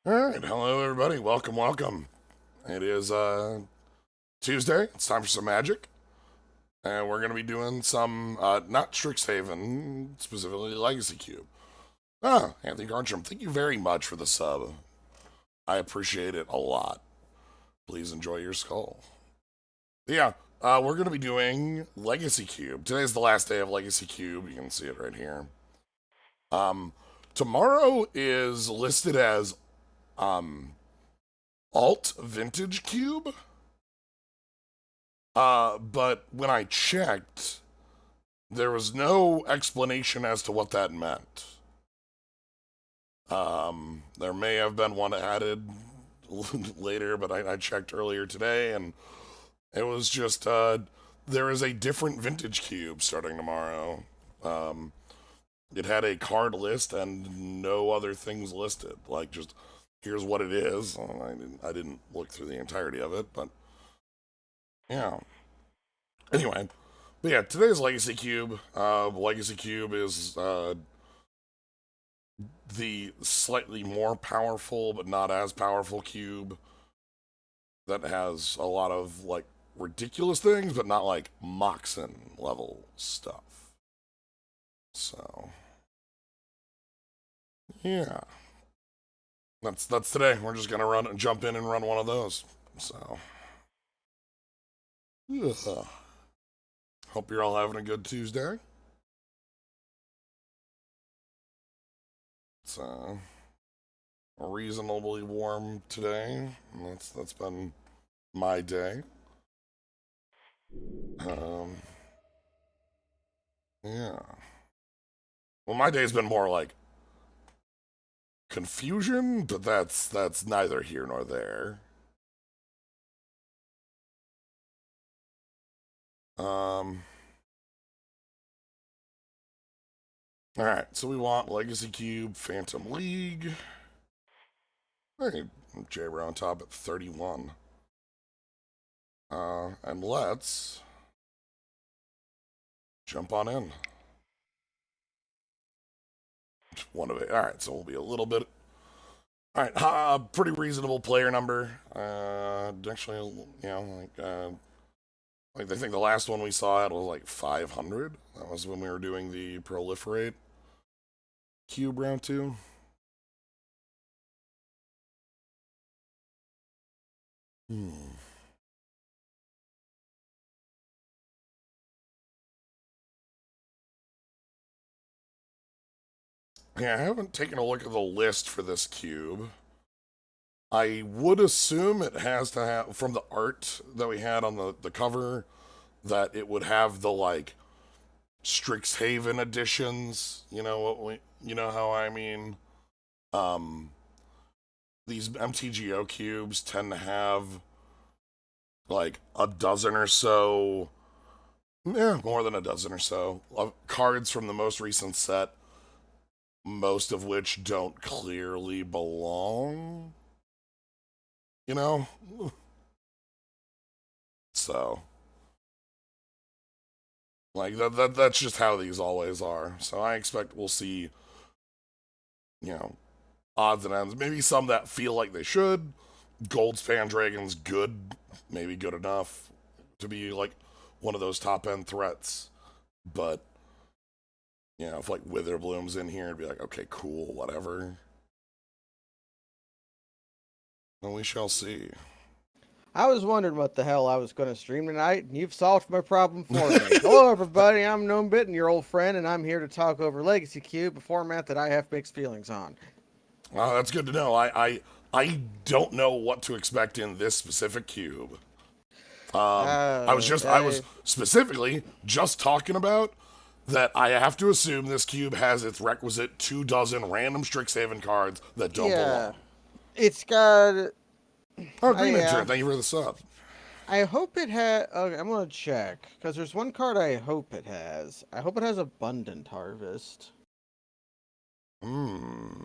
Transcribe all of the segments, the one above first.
All right, hello everybody. Welcome, welcome. It is Tuesday. It's time for some magic, and we're gonna be doing some not Strixhaven, specifically Legacy Cube. Anthony Garnstrom, thank you very much for the sub. I appreciate it a lot. Please enjoy your skull. Yeah, we're gonna be doing Legacy Cube. Today's the last day of Legacy Cube. You can see it right here. Um, Tomorrow is listed as um Alt Vintage Cube. But when I checked, there was no explanation as to what that meant. There may have been one added later, but I checked earlier today, and it was just there is a different vintage cube starting tomorrow. Um, it had a card list and no other things listed. Like just here's what it is. I didn't look through the entirety of it, but yeah. Anyway, but yeah, today's Legacy Cube. Legacy Cube is the slightly more powerful, but not as powerful cube that has a lot of like ridiculous things, but not like Moxen level stuff. So yeah, that's today. We're just gonna run and jump in and run one of those. So ugh. Hope you're all having a good Tuesday. It's reasonably warm today. That's been my day. Um, yeah. Well, my day's been more like confusion, but that's neither here nor there. Um, all right. So we want Legacy Cube, Phantom League. Hey, J on top at 31. And let's jump on in. One of it. All right. So we'll be a little bit. All right. Pretty reasonable player number. Actually, like I think the last one we saw it was like 500. That was when we were doing the proliferate cube round two. Hmm. Yeah, I haven't taken a look at the list for this cube. I would assume it has to have, from the art that we had on the cover, that it would have the like Strixhaven editions. You know how I mean. Um, these MTGO cubes tend to have like a dozen or so, yeah, more than a dozen or so of cards from the most recent set, most of which don't clearly belong. You know, so like that's just how these always are. So I expect we'll see, you know, odds and ends. Maybe some that feel like they should. Gold Span Dragon's good, maybe good enough to be like one of those top end threats. But if like Witherbloom's in here, it'd be like, okay, cool, whatever. And we shall see. I was wondering what the hell I was going to stream tonight, and you've solved my problem for me. Hello, everybody. I'm Gnomebitten, your old friend, and I'm here to talk over Legacy Cube, a format that I have mixed feelings on. That's good to know. I don't know what to expect in this specific cube. I was I, specifically just talking about that I have to assume this cube has its requisite 2 dozen random Strixhaven cards that don't yeah, belong. it's got. Oh, I Green Intern, thank you for the sub. I hope it has. Okay, I'm gonna check because there's one card I hope it has. I hope it has Abundant Harvest. Hmm.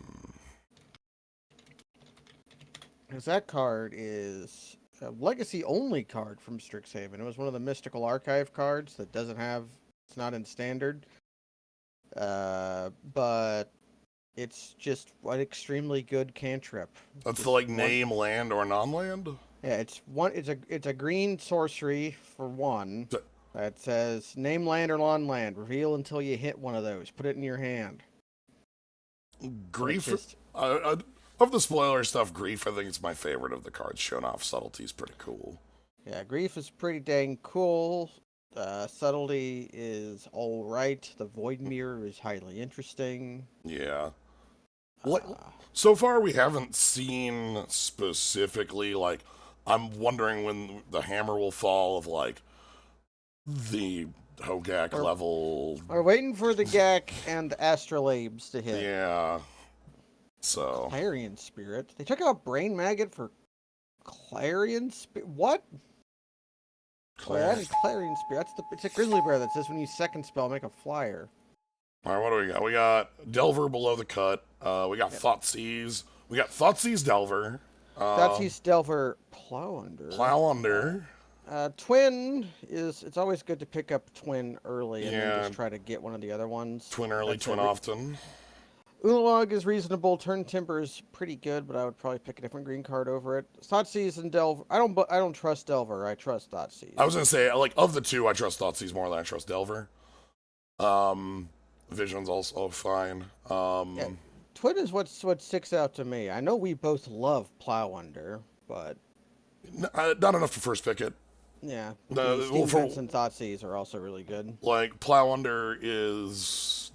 Because that card is a legacy only card from Strixhaven. It was one of the Mystical Archive cards that doesn't have. It's not in standard. But It's just an extremely good cantrip. That's the Just like one. name land or non-land. Yeah, it's one. It's a green sorcery for one D- that says name land or non land. Reveal until you hit one of those. Put it in your hand. And it's Grief. just Of the spoiler stuff, Grief I think it's my favorite of the cards. Showing off subtlety is pretty cool. yeah. Grief is pretty dang cool. Subtlety is all right. The void mirror is highly interesting. Yeah. Like, Uh, so far we haven't seen specifically like I'm wondering when the hammer will fall of like the Hogak we're level. we're waiting for the Gak and the Astrolabes to hit. Yeah. So Clarion Spirit. They took out Brain Maggot for Clarion Spirit. What? Oh, they're Claire. adding Clarion Spirit. It's a Grizzly Bear that says when you second spell, make a flyer. All right, what do we got? We got Delver below the cut. We got Yep. Thoughtseize. We got Thoughtseize Delver. Thoughtseized Delver Plow Under. Plow Under. Twin is. It's always good to pick up Twin early and then Yeah. just try to get one of the other ones. Twin early, That's twin it. often. Ulalog is reasonable. Turn Timber is pretty good, but I would probably pick a different green card over it. Thoughtseize and Delver. I don't trust Delver. I trust I Thoughtseize. was gonna say, like, of the two, I trust Thoughtseize more than I trust Delver. Vision's also fine. Yeah, Twin is what sticks out to me. I know we both love Plow Under, but Not enough to first pick it. yeah, the Well, Steam for Vents and Thoughtseize are also really good. like Plow Under is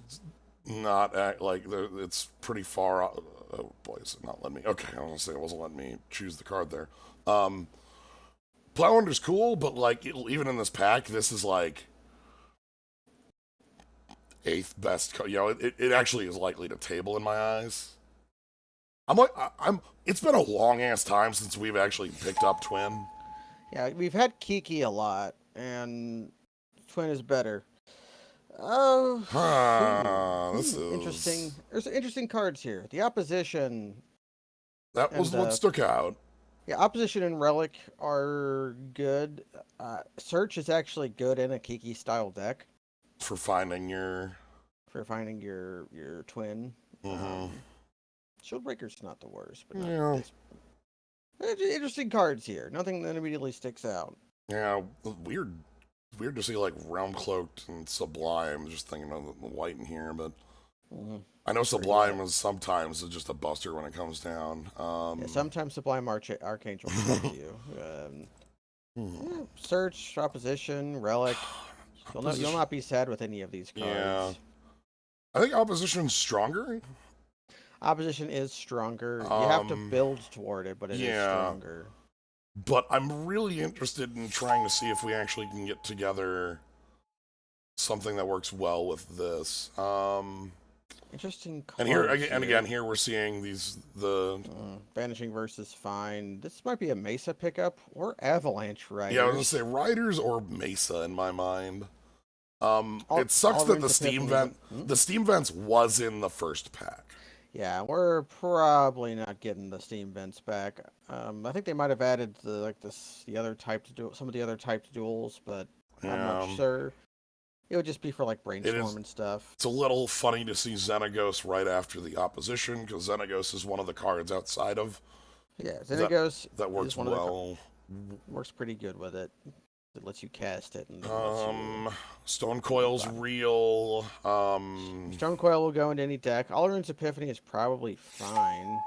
not it's pretty far. Oh boy, is it not letting me? Okay, I was gonna say it wasn't letting me choose the card there. Um, Plow Under's cool, but like even in this pack, this is like eighth best. It actually is likely to table in my eyes. I'm. It's been a long ass time since we've actually picked up Twin. Yeah, we've had Kiki a lot, and Twin is better. Oh, This interesting. is There's interesting cards here. The opposition that was and what stuck out yeah, opposition and relic are good. Search is actually good in a Kiki style deck for finding your. for finding your twin. Mm-hmm. Shieldbreaker's not the worst, but not Yeah, this. Interesting cards here. Nothing that immediately sticks out. yeah. Weird to see like Realm Cloaked and Sublime. Just thinking of the white in here, but Mm-hmm. I know Pretty Sublime wet. is sometimes just a buster when it comes down. Yeah, sometimes Sublime Archangel kills you. Search, opposition, relic. You'll Opposition. not be sad with any of these Yeah, cards. I think Opposition's stronger. Opposition is stronger. You have to Um, build toward it, but it is yeah, stronger. but I'm really interested in trying to see if we actually can get together something that works well with this. Interesting And here cards and here. again, here we're seeing the. Vanishing versus fine. This might be a Mesa pickup or Avalanche Yeah, I was gonna Riders. say Riders or Mesa in my mind. It sucks that Alrund's Epiphany. the Steam Vents was in the first pack. Yeah, we're probably not getting the Steam Vents back. I think they might have added the other type to do some of the other typed duels, but I'm not Yeah, sure. It would just be for like it is. brainstorm and stuff. It's a little funny to see Xenagos right after the opposition because Xenagos is one of the cards outside of Yeah, that Xenagos that is works one of the well. works pretty good with it. It lets you cast it and then lets you. Stone Coil's real. Stone Coil will go into any deck. Alrund's Epiphany is probably fine.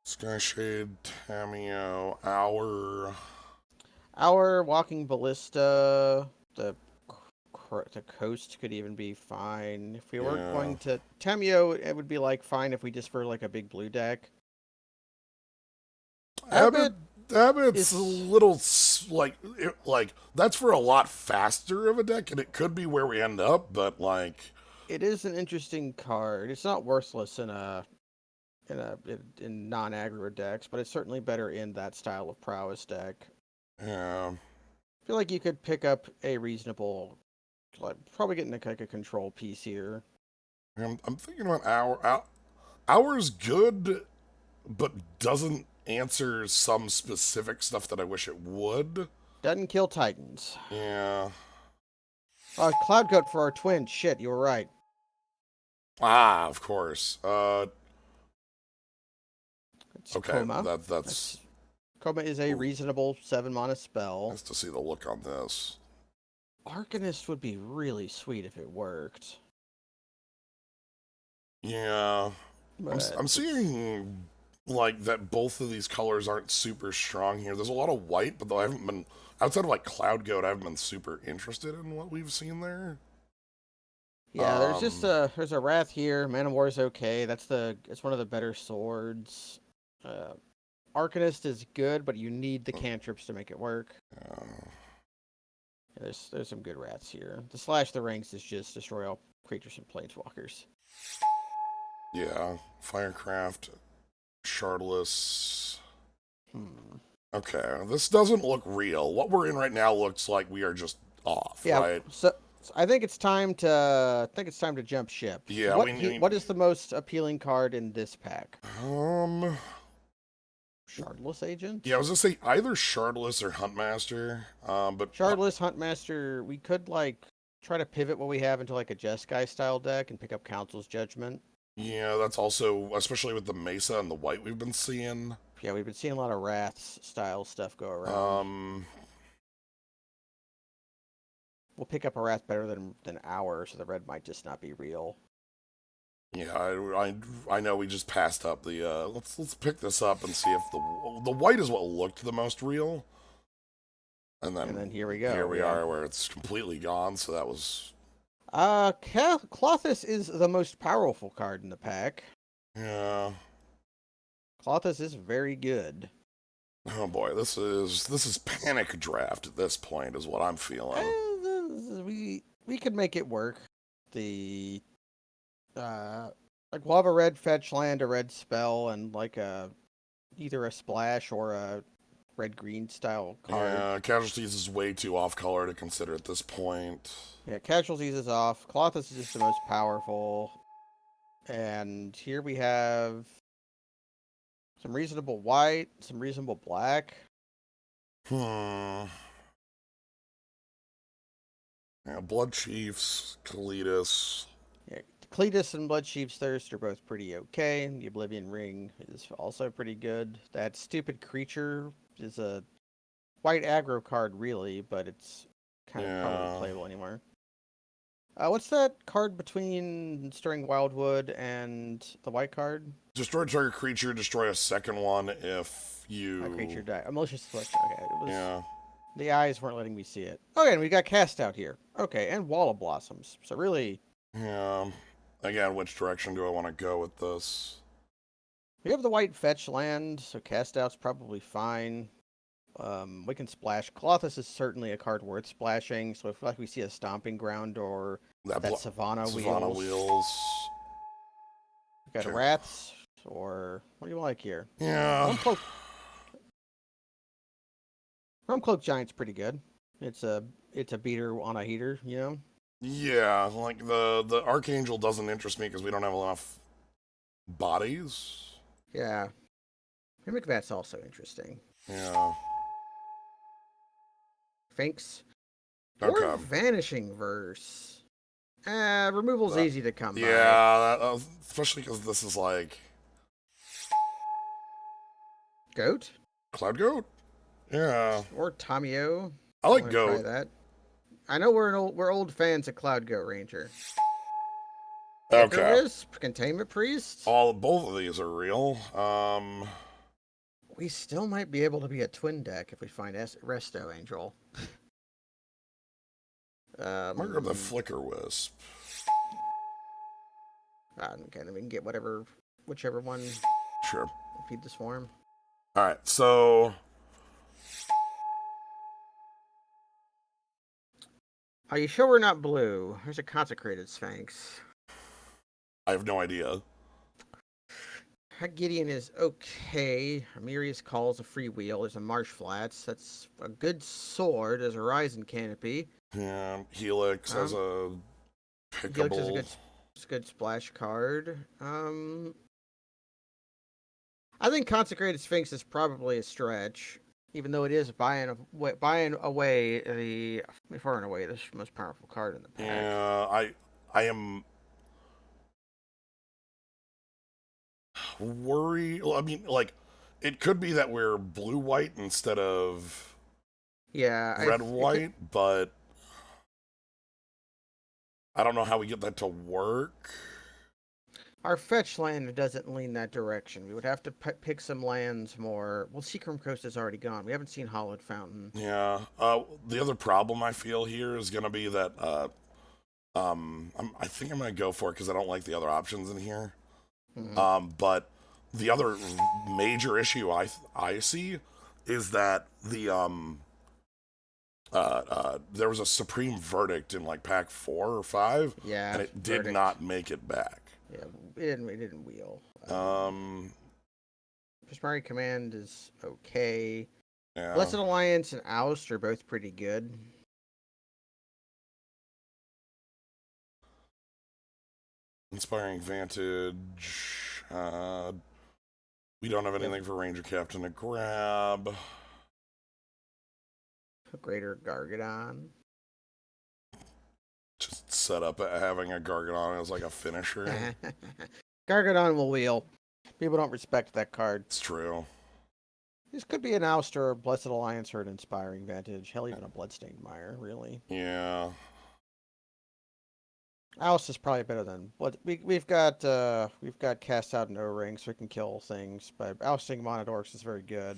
Skyshade, Tameo, Hour. Our Walking Ballista, the coast could even be fine. If we weren't Yeah. going to Tamio, it would be like fine if we just for like a big blue deck. Abbott Abbott's a is little like that's for a lot faster of a deck, and it could be where we end up. But like, it is an interesting card. It's not worthless in non-aggro decks, but it's certainly better in that style of prowess deck. yeah, I feel like you could pick up a reasonable, like probably getting like a control piece here. I'm thinking about Hour. Hour's good, but doesn't answer some specific stuff that I wish it would. Doesn't kill Titans. Yeah, Cloud Coat for our twin. Shit, you were right. Ah, of course. It's Okay, Coma. that's That's Coma is a ooh, reasonable 7 mana spell. nice to see the look on this. Arcanist would be really sweet if it worked, Yeah, but I'm it's seeing like that both of these colors aren't super strong here. There's a lot of white, but though I haven't been outside of like Cloud Goat, I haven't been super interested in what we've seen there. yeah. There's just Um, there's a Wrath here. Man of War is okay. It's one of the better swords. Uh, Arcanist is good, but you need the cantrips to make it work. uh, Yeah, there's some good rats here. The Slash the Ranks is just destroy all creatures and planeswalkers. yeah, Firecraft, Shardless. Hmm. Okay, this doesn't look real. What we're in right now looks like we are just off, Yeah, right? so I think it's time to jump ship. Yeah, What is the most appealing card in this pack? um, Shardless yeah, I Agent? was gonna say either Shardless or Huntmaster. But Shardless Huntmaster, we could try to pivot what we have into like a Jeskai style deck and pick up Council's Judgment. yeah, that's also especially with the Mesa and the white we've been seeing. Yeah, we've been seeing a lot of Wraths style stuff go around. Um, We'll pick up a Wrath better than ours, so the red might just not be real. yeah, I know we just passed up the. Let's pick this up and see if the white is what looked the most real, and And then then here we here go. we Yeah. are where it's completely gone. So that was Clothis is the most powerful card in the pack. yeah. Clothis is very good. Oh boy, this is panic draft at this point is what I'm feeling. We could make it work. The uh, we'll have a red fetch land, a red spell, and either a splash or a red green style card. Yeah, casualties is way too off color to consider at this point. Yeah, casualties is off. Clothis is just the most powerful. And here we have some reasonable white, some reasonable black. Hmm. Yeah, Blood Chiefs, Kalidas. Yeah, Cletus and Bloodchief's Thirst are both pretty okay. The Oblivion Ring is also pretty good. That stupid creature is a white aggro card, really, but it's kind of probably Yeah. unplayable anymore. What's that card between Stirring Wildwood and the white card? Destroy target creature, destroy a second one if A creature you. die. A malicious selection. Okay, it was Yeah. the eyes weren't letting me see it. Okay, and we got cast out here. Okay, and Wall of Blossoms. So really, Yeah. Again, which direction do I want to go with this? we have the white fetch land, so cast out's probably fine. We can splash. Colossus is certainly a card worth splashing. So if we see a stomping ground or That that Savannah Savannah wheels, Wheels. we got Okay. rats or what do you like here? Yeah. Realm Cloak Giant's pretty good. It's a beater on a heater, you know. Yeah, like the Archangel doesn't interest me because we don't have enough bodies. Yeah, Mimic Vat's also interesting. Yeah. Finks or Okay. Vanishing Verse. Removal's That, easy to come by. yeah, especially because this is like Goat Cloud Goat. Yeah, or Tamio. I I like want to try Goat. that. I know we're old fans of Cloud Goat Ranger. Echo Okay, Wisp, Containment Priest. both of these are real. We still might be able to be a twin deck if we find Resto Angel. I'm gonna grab the Um, Flicker Wisp. okay, then we can get whichever one Sure. feed the swarm. All right, so Are you sure we're not blue? There's a Consecrated Sphinx. I have no idea. Gideon is okay. Amirius calls a freewheel. There's a Marsh Flats. That's a good sword. There's a Horizon Canopy. Yeah, Helix as Um, a Helix is a pickable. good splash card. I think Consecrated Sphinx is probably a stretch, even though it is buying away far and away the most powerful card in the pack. Yeah, I am worry. Well, I mean, like, it could be that we're blue-white instead of Yeah, red-white, but I don't know how we get that to work. our fetch land doesn't lean that direction. We would have to pick some lands more. Well, Seacrum Coast is already gone. We haven't seen Hollowed Fountain. Yeah. The other problem I feel here is going to be that I think I'm going to go for it because I don't like the other options in here. Hmm. But the other major issue I see is that there was a supreme verdict in like pack 4 or 5, Yeah, and it did verdict. not make it back. Yeah, we didn't wheel. Um, Prismari Command is okay. yeah. Blessed Alliance and Oust are both pretty good. Inspiring Vantage. We don't have We have anything for Ranger Captain to grab. Greater Gargadon. Just set up having a Gargadon as like a finisher. Gargadon will wheel. People don't respect that card. It's true. This could be an Oust or a Blessed Alliance or an Inspiring Vantage. Hell, even a Bloodstained Mire, really. Yeah. Oust is probably better than what we've got cast out and O-ring, so we can kill things. But ousting Monodorks is very good.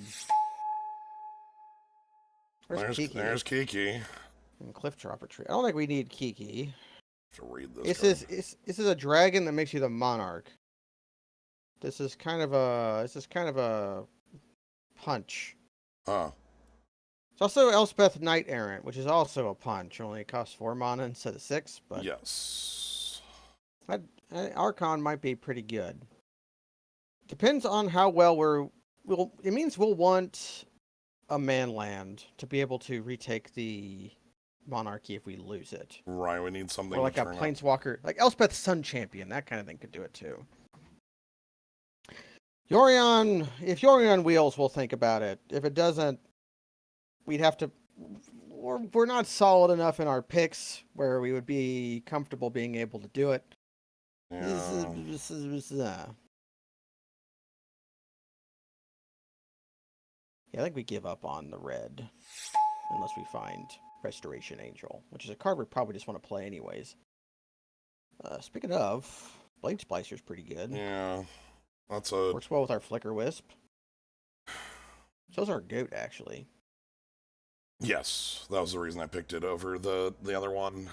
Where's Kiki? There's Kiki. And Cliff Dropper Tree. I don't think we need Kiki. To read this This is a dragon that makes you the monarch. This is kind of a punch. Huh. It's also Elspeth Knight Errant, which is also a punch. Only it costs 4 mana instead of 6, but Yes. Archon might be pretty good. Depends on how well it means we'll want a man land to be able to retake the monarchy if we lose it. Right, we need something Or like to a turn up. planeswalker, like Elspeth Sun Champion, that kind of thing could do it too. Yorion, if Yorion wheels, we'll think about it. If it doesn't, we'd have to. We're not solid enough in our picks where we would be comfortable being able to do it. Yeah. Yeah, I think we give up on the red unless we find Restoration Angel, which is a card we probably just want to play anyways. Speaking of, Blade Splicer's pretty good. Yeah. That's a... Works well with our Flicker Wisp. So's our Goat, actually. Yes, that was the reason I picked it over the other one.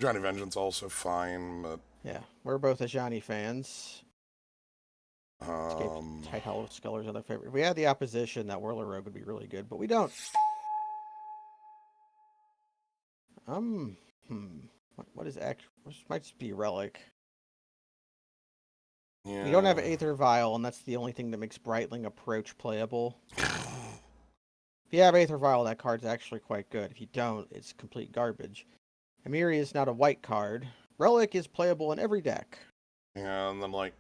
Johnny Vengeance also fine, but... Yeah, we're both Ajani fans. Escape Um, Tight Hollow Sculler's other favorite. If we had the opposition, that Whirler Rogue would be really good, but we don't. What is act? This might just be Relic. yeah. We don't have Aether Vial, and that's the only thing that makes Brightling Approach playable. If you have Aether Vial, that card's actually quite good. If you don't, it's complete garbage. Amiri is not a white card. Relic is playable in every deck. Yeah, and then, like,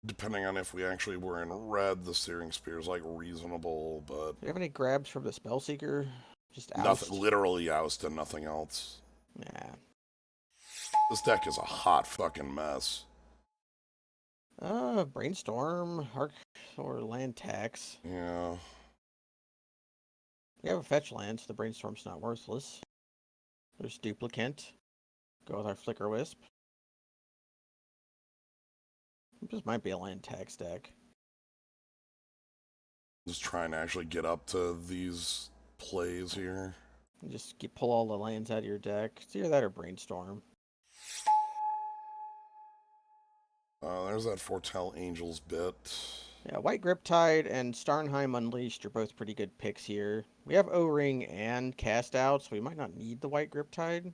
depending on if we actually were in red, the Searing Spear is, like, reasonable, but... Do you have any grabs from the Spellseeker? Just oust? Nothing, literally oust and nothing else. Yeah. This deck is a hot fucking mess. Brainstorm, Arc, or Land Tax. Yeah. We have a fetch land, so the Brainstorm's not worthless. There's Duplicant. Go with our Flicker Wisp. This might be a land tax deck. Just trying to actually get up to these plays here. Just pull all the lands out of your deck. It's either that or Brainstorm. There's that Foretell Angels bit. Yeah, White Griptide and Starnheim Unleashed are both pretty good picks here. We have O-Ring and Cast Out, so we might not need the White Griptide.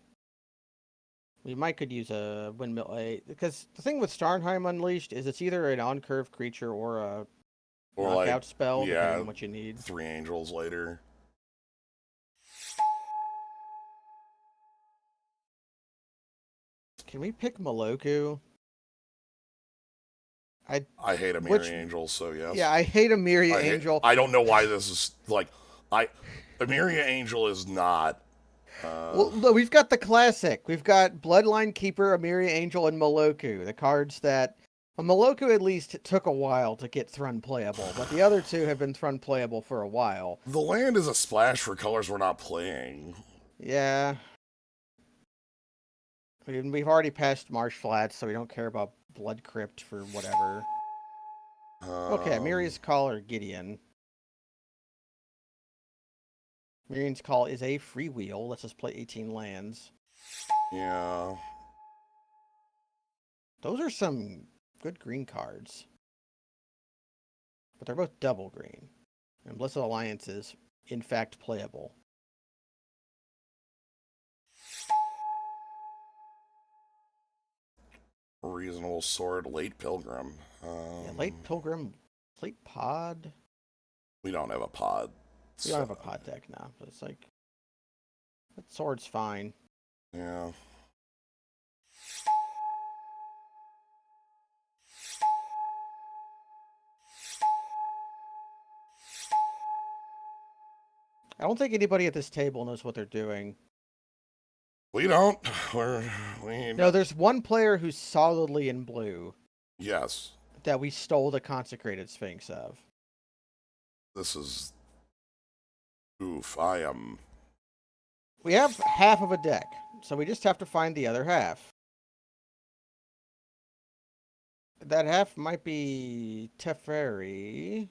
We might could use a Windmill A, because the thing with Starnheim Unleashed is it's either an on-curve creature or a knockout spell, depending on what you need. 3 Angels later. Can we pick Maloku? I hate Amiri Angel, so yes. Yeah, I hate Amiria Angel. I don't know why this is, like, Amiria Angel is not... Well, no, we've got the classic. We've got Bloodline Keeper, Amiria Angel, and Maloku. The cards that Well, Moloko at least took a while to get Thrun playable, but the other two have been Thrun playable for a while. The land is a splash for colors we're not playing. Yeah. We've already passed Marsh Flats, so we don't care about Blood Crypt for whatever. Okay, Um, Miri's Call or Gideon. Miriam's Call is a freewheel. Let's just play 18 lands. yeah. Those are some good green cards. But they're both double green. And Blessed Alliance is, in fact, playable. Reasonable Sword, Late Pilgrim. Yeah, Late Pilgrim, Late Pod. We don't have a pod. We don't have a pod deck now, but it's like that sword's fine. Yeah. I don't think anybody at this table knows what they're doing. We don't. We No, there's one player who's solidly in blue yes. that we stole the Consecrated Sphinx of. This is oof. I am. We have half of a deck, so we just have to find the other half. That half might be Teferi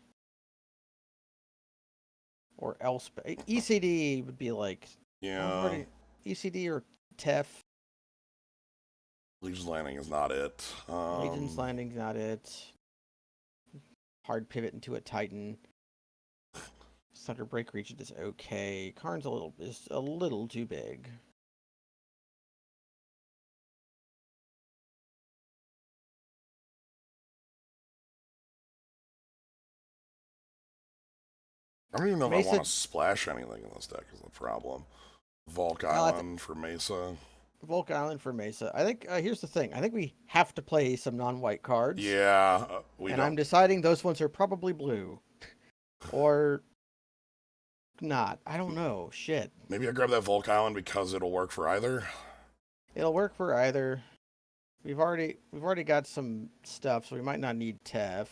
or Elspeth. ECD would be like Yeah. ECD or Tef. Legion's Landing is not it. Legion's Landing's not it. Hard pivot into a Titan. Thunder Break Regent is okay. Karn's is a little too big. I don't even know if I Mesa. want to splash anything in this deck. Is the problem. Volk Island for Mesa. Volk Island for Mesa. I think here's the thing. I think we have to play some non-white cards. Yeah, and I'm deciding those ones are probably blue, or not. I don't know. Shit. Maybe I grab that Volk Island because it'll work for either. It'll work for either. We've already got some stuff, so we might not need Tef.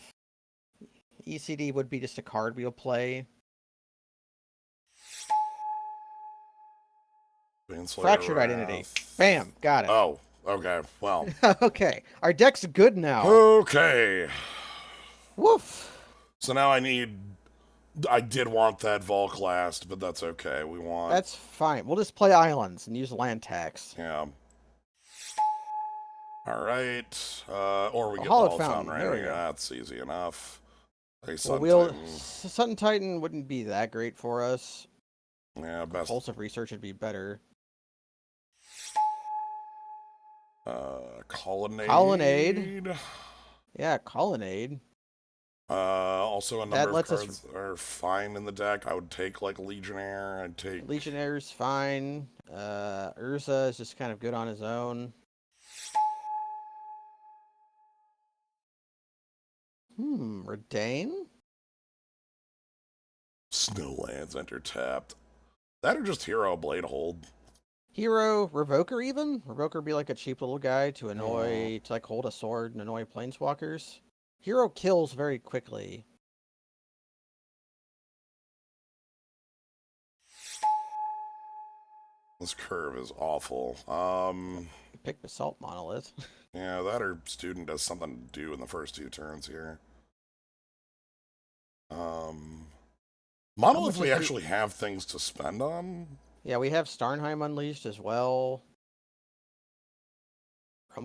ECD would be just a card we'll play. Fractured Identity. Bam, got it. Oh, okay. Well. Okay, our deck's good now. Okay. Woof. So now I did want that Volk last, but that's okay. That's fine. We'll just play islands and use land tax. Yeah. All right. Or we get the Hallowed Fountain, Fountain. right? There we go. That's easy enough. Hey, Sun Titan wouldn't be that great for us. Yeah, best. Compulsive Research would be better. Colonnade. Yeah, Colonnade. Also a number of cards are fine in the deck. I would take like Legionnaire. I'd take Legionnaire's fine. Urza is just kind of good on his own. Redain? Snowlands enter tapped. That or just Hero Blade Hold. Hero Revoker even? Revoker would be like a cheap little guy to annoy, to like hold a sword and annoy planeswalkers. Hero kills very quickly. This curve is awful. Pick Basalt Monolith. Yeah, that or Student does something to do in the first 2 turns here. Monolith, we actually have things to spend on. Yeah, we have Starnheim Unleashed as well.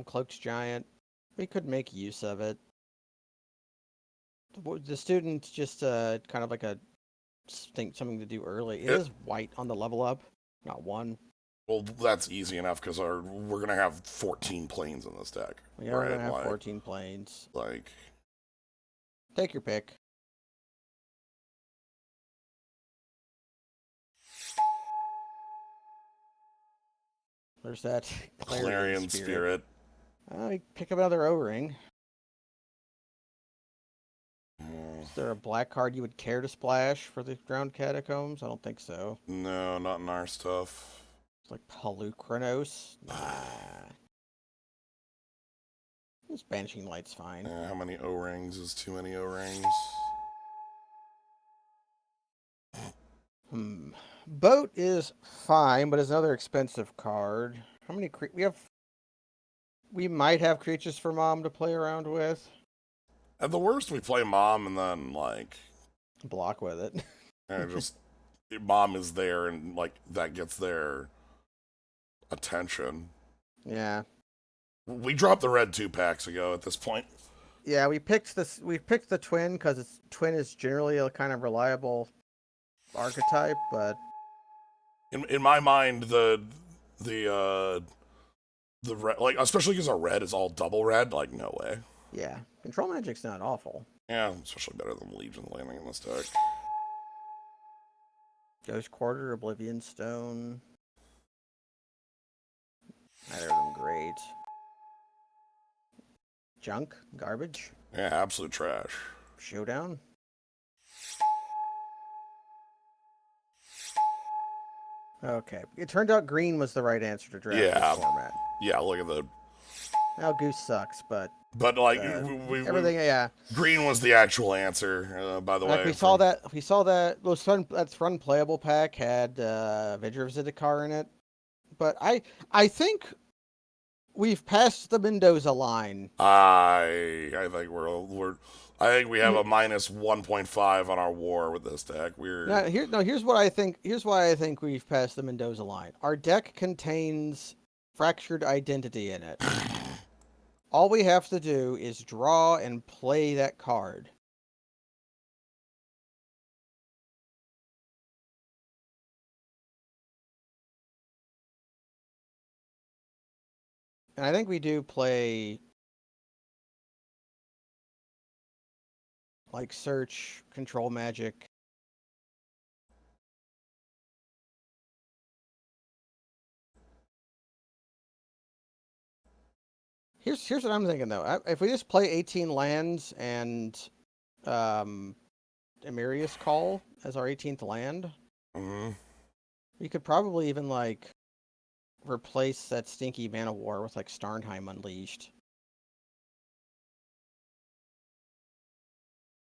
Cloak's Giant. We could make use of it. The Student just kind of like something to do early. It is white on the level up, not 1. Well, that's easy enough because we're gonna have 14 planes in this deck. We are gonna have 14 planes. Like, take your pick. There's that Clarion Spirit. Pick up another O-ring. Is there a black card you would care to splash for the Drowned Catacombs? I don't think so. No, not in our stuff. It's like Paluchronos. Nah. This Banishing Light's fine. How many O-rings is too many O-rings? Boat is fine, but it's another expensive card. How many we might have creatures for Mom to play around with. At the worst, we play Mom and then, like, Block with it. just Mom is there and, like, that gets their attention. Yeah. We dropped the red 2-packs ago at this point. Yeah, we picked this. We picked the twin because twin is generally a kind of reliable archetype, but In my mind, the red, like, especially because our red is all double red, like, no way. yeah, control magic's not awful. Yeah, especially better than Legion landing in this deck. Ghost Quarter, Oblivion Stone. Neither of them great. Junk, garbage, Yeah, absolute trash. showdown. Okay, it turned out green was the right answer to draft Yeah. this format. Yeah, look at the. Now Goose sucks, but like, everything, yeah. Green was the actual answer, by the Like way. we saw that those fun playable pack had Vidra of Zendikar in it, but I think we've passed the Mendoza line. I think I think we have a minus 1.5 on our war with this deck. Here's what I think. Here's why I think we've passed the Mendoza line. Our deck contains Fractured Identity in it. All we have to do is draw and play that card. And I think we do play like search, control magic. Here's what I'm thinking though. If we just play 18 lands and Emerius Call as our 18th land, we could probably even like replace that stinky Mana War with like Starnheim Unleashed.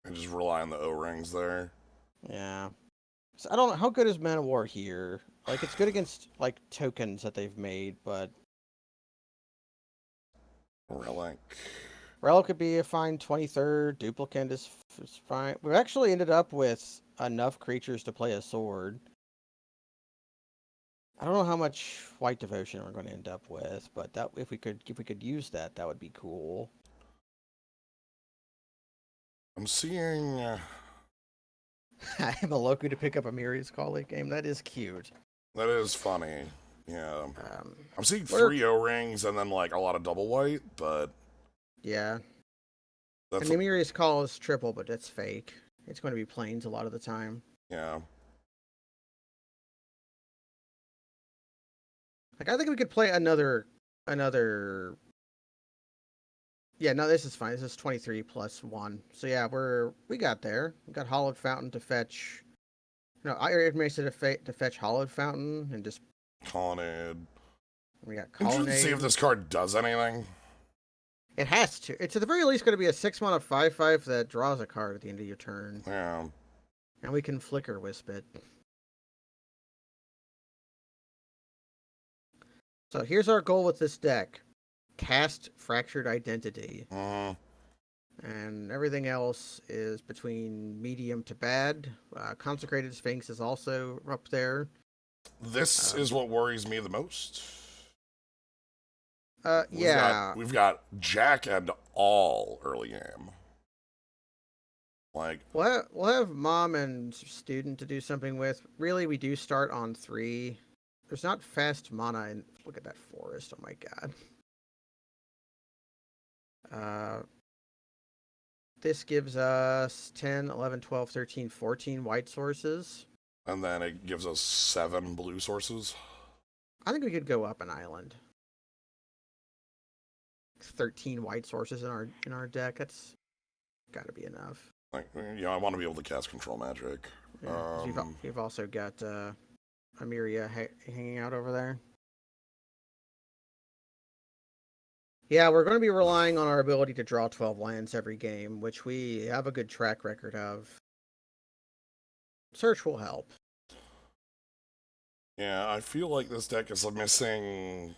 And just rely on the O-rings there. Yeah. So I don't know how good is Mana War here. Like it's good against like tokens that they've made, but Relic. Relic could be a fine 23rd. Duplicant is fine. We've actually ended up with enough creatures to play a sword. I don't know how much White Devotion we're going to end up with, but that if we could use that, that would be cool. I'm seeing. I am a Loku to pick up a Miri's Call late game. That is cute. That is funny. Yeah. I'm seeing 3 O-rings and then like a lot of double white, but yeah. That's and the Miri's Call is triple, but that's fake. It's going to be plains a lot of the time. Yeah. Like I think we could play another. Yeah, no, this is fine. This is 23 plus 1. So yeah, we got there. We got Hollowed Fountain to fetch. No, I made to fetch Hollowed Fountain and just Colonnade. We got Interested Colonnade. to see if this card does anything. It has to. It's at the very least going to be a 6-mana 5/5 that draws a card at the end of your turn. Yeah. And we can Flicker Wisp it. So here's our goal with this deck. Cast Fractured Identity. And everything else is between medium to bad. Consecrated Sphinx is also up there. This is what worries me the most. We've got Jack and all early game. Like we'll have Mom and Student to do something with. Really, we do start on 3. There's not fast mana, and look at that forest. Oh my god. This gives us 10, 11, 12, 13, 14 white sources. And then it gives us 7 blue sources. I think we could go up an island. 13 white sources in our deck. That's got to be enough. Like, I want to be able to cast control magic. Yeah, you've also got Amiria hanging out over there. Yeah, we're going to be relying on our ability to draw 12 lands every game, which we have a good track record of. Search will help. Yeah, I feel like this deck is missing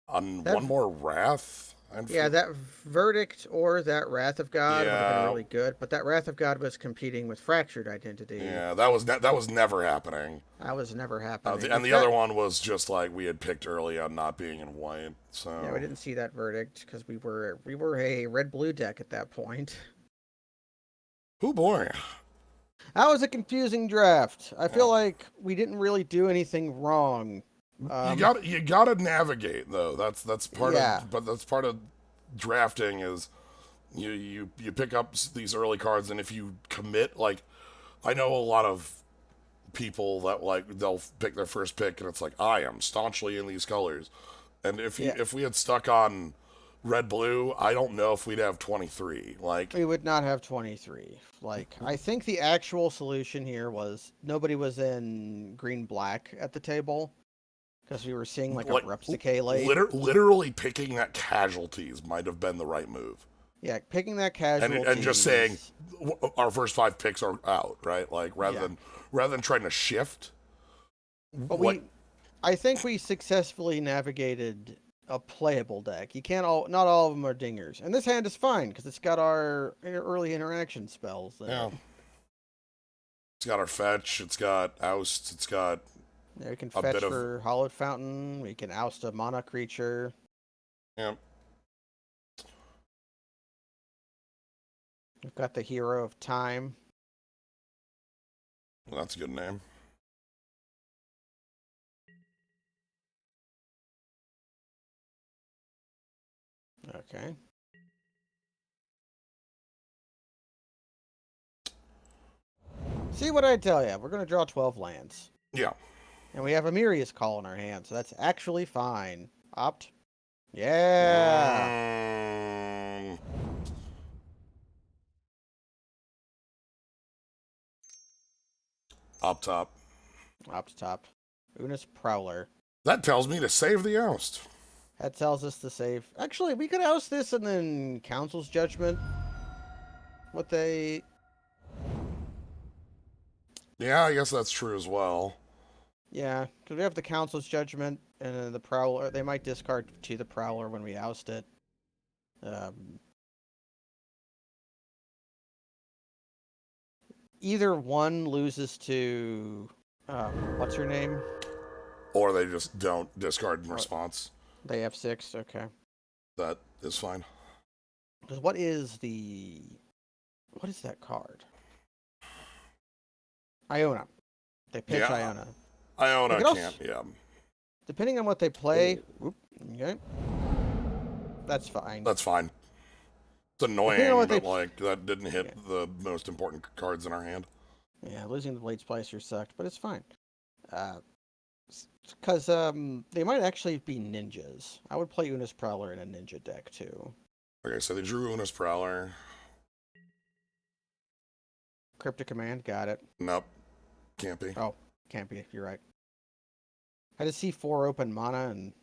on That one more Wrath. I Yeah, feel, that Verdict or that Wrath of God would have been yeah, really good, but that Wrath of God was competing with Fractured Identity. yeah, that was never happening. That was never happening. And If the that other one was just like we had picked early on not being in white. Yeah, we So, didn't see that Verdict because we were a red blue deck at that point. oh boy, That was a confusing draft. I yeah. feel like we didn't really do anything wrong. You Um, got you got to navigate though. That's part yeah, of but that's part of drafting is you pick up these early cards, and if you commit, like I know a lot of people that like they'll pick their first pick and it's like I am staunchly in these colors, and yeah, if we had stuck on red blue, I don't know if we'd have 23. Like we would not have 23. Like, I think the actual solution here was nobody was in green black at the table because we were seeing like like abrupt decay late. literally picking that casualties might have been the right move, Yeah, picking that and just saying casualties. our first 5 picks are out, right? Like Yeah, rather than trying to shift, but like I think we successfully navigated a playable deck. You can't all, not all of them are dingers, and this hand is fine because it's got our early interaction spells there. yeah, it's got our fetch, it's got oust, it's got Yeah, we can a bit fetch of for Hallowed Fountain. We can oust a mana creature. yeah. We've got the Hero of Time. Well, that's a good name. Okay. See what I tell you. We're going to draw 12 lands. Yeah. And we have a Mirius Call in our hand, so that's actually fine. Opt. Yeah. Mm, up top. Opt top. Unis Prowler. That tells me to save the oust. That tells us to save. Actually, we could oust this and then Council's Judgment. What they. Yeah, I guess that's true as well. Yeah, because we have the Council's Judgment and then the Prowler. They might discard to the Prowler when we oust it. Um, Either one loses to. What's her name? Or they just don't discard in Or response. they have 6. Okay. That is fine. Because what is the. What is that card? Iona. They pitch Yeah, Iona. They Iona could also, can't. Yeah. depending on what they play. Whoop, okay. That's fine. That's fine. It's Depending on annoying, what they. but like that didn't hit Yeah, the most important cards in our hand. yeah, losing the Blade Splicer sucked, but it's fine. Because they might actually be ninjas. I would play Unis Prowler in a ninja deck too. Okay, so they drew Una's Prowler. Cryptic Command, got it. Nope. Can't be. Oh, can't be. You're right. I just see 4 open mana and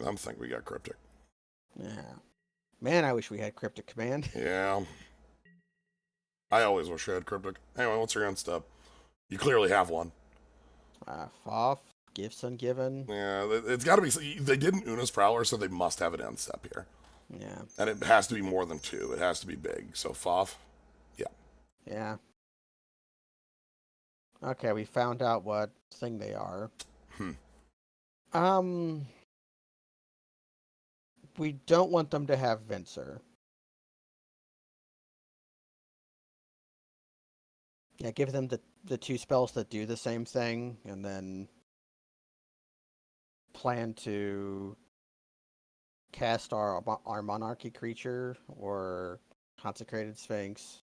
I'm think we got Cryptic. yeah. Man, I wish we had Cryptic Command. Yeah. I always wish I had Cryptic. Anyway, what's your end step? You clearly have one. Foff, Gifts Ungiven. Yeah, it's got to be. They didn't Una's Prowler, so they must have an end step here. Yeah, And it has to be more than 2. It has to be big. So Foff, yeah. yeah. Okay, we found out what thing they are. Hmm. Um, we don't want them to have Vincer. Yeah, give them the 2 spells that do the same thing, and then plan to cast our Monarchy creature or Consecrated Sphinx.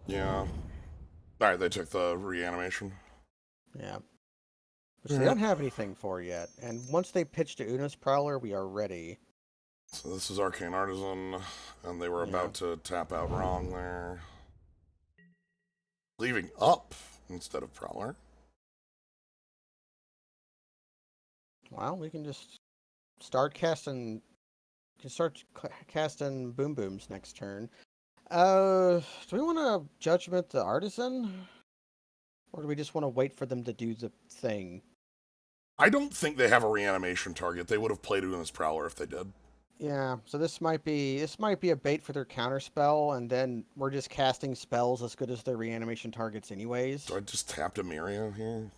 Yeah. All right, they took the reanimation. Yeah, which they Yeah. don't have anything for yet. And once they pitch to Una's Prowler, we are ready. So this is Arcane Artisan, and they were Yeah. about to tap out wrong there. Leaving up instead of Prowler. Well, we can just start casting. Can start casting boom booms next turn. Do we want to judgment the artisan, or do we just want to wait for them to do the thing? I don't think they have a reanimation target. They would have played him as Prowler if they did. Yeah, so this might be a bait for their counter spell, and then we're just casting spells as good as their reanimation targets anyways. Do I just tap Demiria here?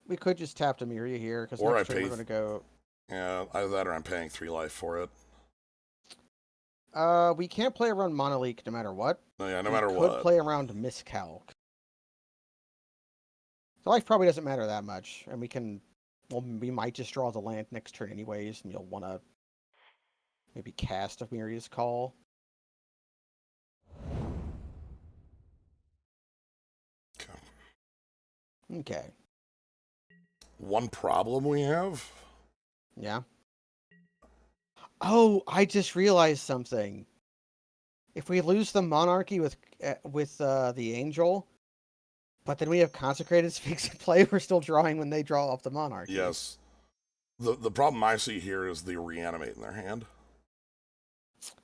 We could just tap Demiria here, because Or I next turn pay... we're going to go... Yeah, either that or I'm paying 3 life for it. We can't play around Monolith no matter what. No, yeah, no we matter could what. play around Miscalc. So life probably doesn't matter that much, and we can... Well, we might just draw the land next turn anyways, and you'll want to maybe cast Demiria's Call. Okay. One problem we have? Yeah. Oh, I just realized something. If we lose the monarchy with the angel, but then we have consecrated Sphinx in play, we're still drawing when they draw off the monarchy. Yes. The problem I see here is the reanimate in their hand.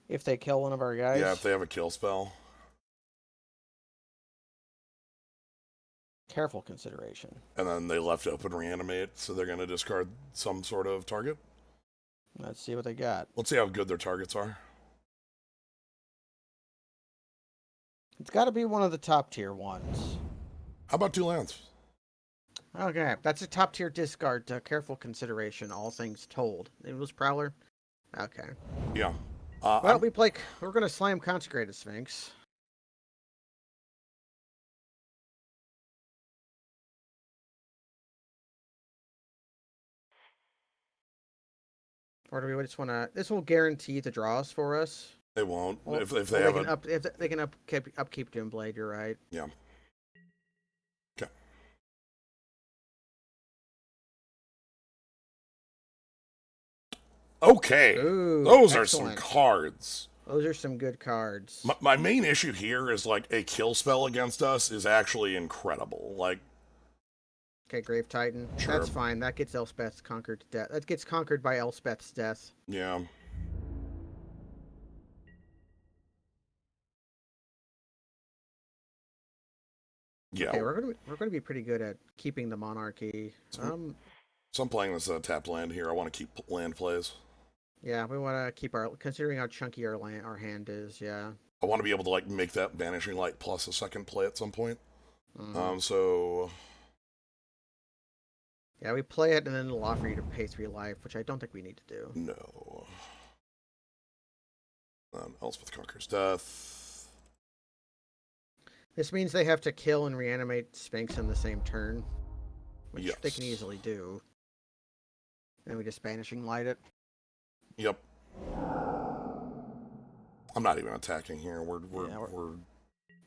If they kill one of our guys. Yeah, if they have a kill spell. Careful consideration. And then they left open reanimate, so they're going to discard some sort of target. Let's see what they got. Let's see how good their targets are. It's got to be one of the top tier ones. How about 2 lands? Okay, that's a top tier discard. Careful consideration, all things told. It was Prowler? Okay. Yeah. Well, we're going to slam Consecrated Sphinx. Or do we just want to... This will guarantee the draws for us. They won't. Well, if they have if they can upkeep Doomblade, you're right. Yeah. Okay. Okay. Ooh, those excellent. are some cards. Those are some good cards. My main issue here is like a kill spell against us is actually incredible. Like, okay, Grave Titan. Sure. That's fine. That gets Elspeth's conquered to death. That gets conquered by Elspeth's death. yeah. Yeah. Okay, we're gonna be pretty good at keeping the monarchy. So I'm playing this tapped land here. I want to keep land plays. Yeah, we want to keep considering how chunky our hand is. Yeah. I want to be able to like make that Vanishing Light plus a second play at some point. Mm-hmm. So yeah, we play it and then it'll offer you to pay 3 life, which I don't think we need to do. no. Elspeth conquers death. This means they have to kill and reanimate Sphinx in the same turn, which Yes. they can easily do. And we just Banishing Light it. Yep. I'm not even attacking here. We're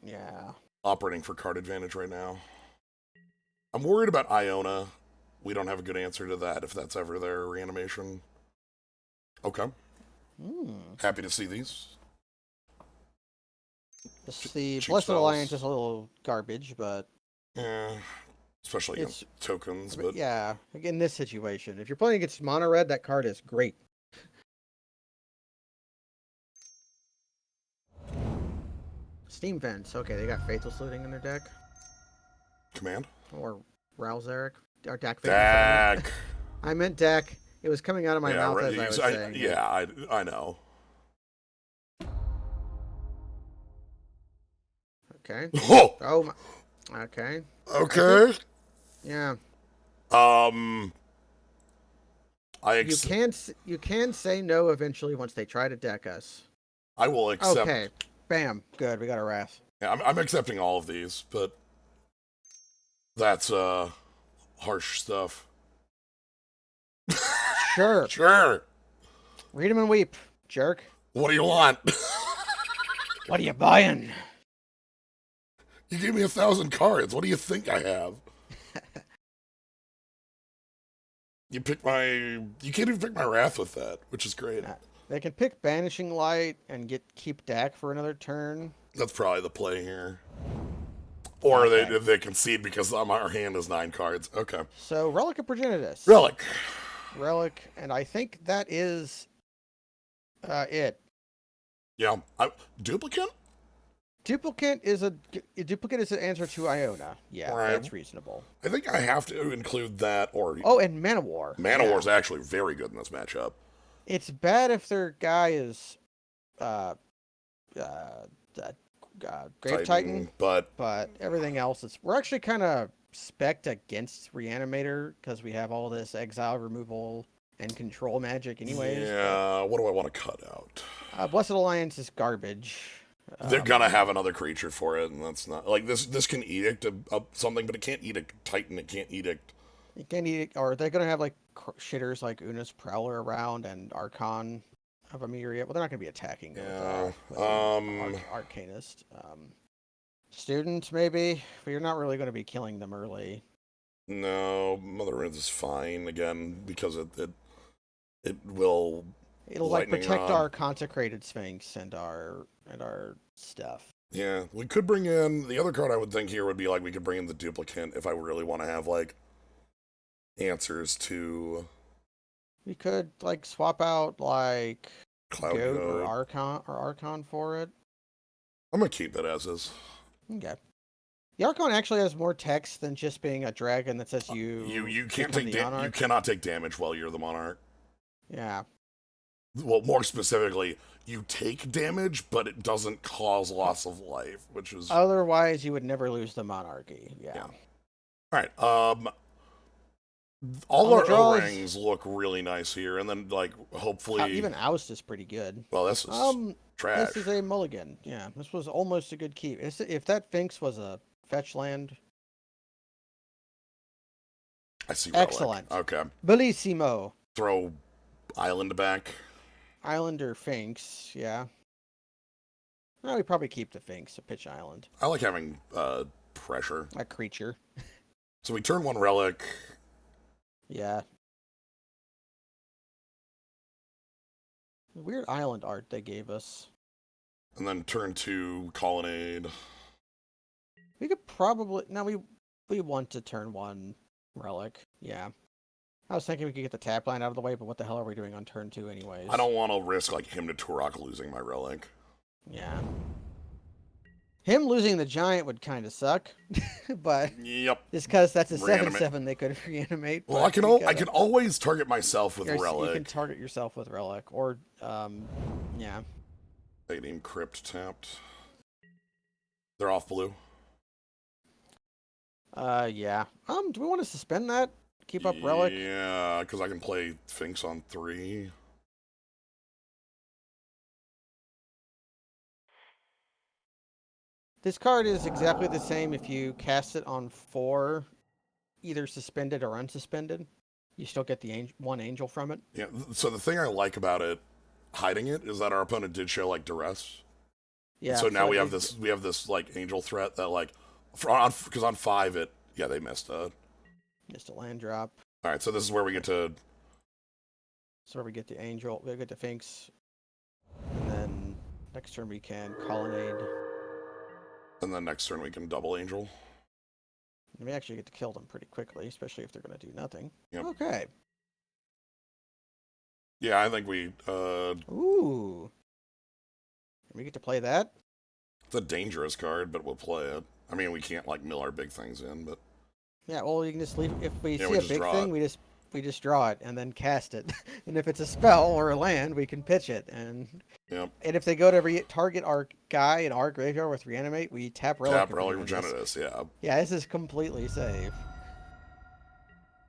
Yeah. operating for card advantage right now. I'm worried about Iona. We don't have a good answer to that if that's ever their reanimation. Okay. Happy to see these. The cheap Blessed spells. Alliance is a little garbage, but Yeah. Especially against tokens, but yeah, in this situation, if you're playing against mono red, that card is great. Steam Vents. Okay, they got Faithless Looting in their deck. command. Or Ralzeric. Or Dak. Dak. I meant Dak. It was coming out of my mouth right. as I was saying. Yeah, I know. Okay. Oh. Oh my. Okay. Okay. Yeah. You can say no eventually once they try to deck us. I will accept. Okay. Bam. Good. We got a Wrath. Yeah, I'm accepting all of these, but that's harsh stuff. Sure. Sure. Read them and weep, jerk. What do you want? What are you buying? You gave me 1,000 cards. What do you think I have? You can't even pick my Wrath with that, which is great. They can pick Banishing Light and keep Dak for another turn. That's probably the play here. Or Okay. they concede because our hand is 9 cards. Okay. So Relic of Progenitus. Relic. Relic, and I think that is it. Yeah. Duplicate? Duplicate is an answer to Iona. Yeah, Right. that's reasonable. I think I have to include that, or Oh, and Manowar. Mana Yeah. War's actually very good in this matchup. It's bad if their guy is uh uh, uh, Grave Titan, But but everything else is we're actually kind of spec'd against Reanimator because we have all this exile removal and control magic anyways. yeah, what do I want to cut out? But Blessed Alliance is garbage. They're gonna have another creature for it, and that's not like this. This can edict something, but it can't edict Titan. It can't edict. You can't eat, or they're gonna have like shitters like Una's Prowler around and Archon of a Myriad. Well, they're not gonna be attacking Yeah. with Arcanist. Students maybe, but you're not really gonna be killing them early. No, Mother Runes is fine again because it will It'll like lightning protect rod. our consecrated Sphinx and our stuff. Yeah, we could bring in the other card. I would think here would be like we could bring in the duplicate if I really want to have like answers to We could like swap out like Cloud Goat Code. or Archon for it. I'm gonna keep it as is. Okay. The Archon actually has more text than just being a dragon that says You can't become take the you monarch. cannot take damage while you're the monarch. Yeah. Well, more specifically, you take damage, but it doesn't cause loss of life, which is Otherwise, you would never lose the monarchy. Yeah. yeah. All right. All On our the draws- O-rings look really nice here, and then like hopefully, Even Oust is pretty good. well, this is trash. This is a mulligan. Yeah, this was almost a good keep. If that Sphinx was a fetch land, I see. Relic. excellent. Okay. Bellissimo. Throw island back. Islander Sphinx. Yeah. Well, we probably keep the Sphinx, a pitch island, I like having pressure. a creature. So we turn 1 relic. Yeah. Weird island art they gave us. And then turn 2 colonnade. We could probably we want to turn 1 relic. Yeah. I was thinking we could get the tap line out of the way, but what the hell are we doing on turn 2 anyways? I don't want to risk like him to Turok losing my relic. Yeah. Him losing the giant would kind of suck, but Yep. just because that's a Reanimate. 7/7 they could reanimate. Well, but I can always target myself with you relic. can target yourself with relic, or yeah. Stadium Crypt tapped. They're off blue. Yeah. Do we want to suspend that? Keep up relic. Yeah, because I can play Sphinx on 3. This card is exactly the same if you cast it on 4, either suspended or unsuspended. You still get the one angel from it. Yeah. So the thing I like about it, hiding it, is that our opponent did show like duress. Yeah. So now we have this like angel threat that like because on 5 they missed it. Just a land drop. All right, so this is where we get to. So we get the angel, we get the Sphinx, and then next turn we can colonnade. And then next turn we can double angel. And we actually get to kill them pretty quickly, especially if they're going to do nothing. Yep. Okay. Yeah, I think we. Ooh. We get to play that. It's a dangerous card, but we'll play it. I mean, we can't like mill our big things in, but Yeah. Well, you can just leave. If we Yeah, see we a just big draw thing, it. we just draw it and then cast it. And if it's a spell or a land, we can pitch it. And yep. if they go to target our guy in our graveyard with reanimate, we tap relic. Tap relic Regenitus. Yeah. Yeah, this is completely safe.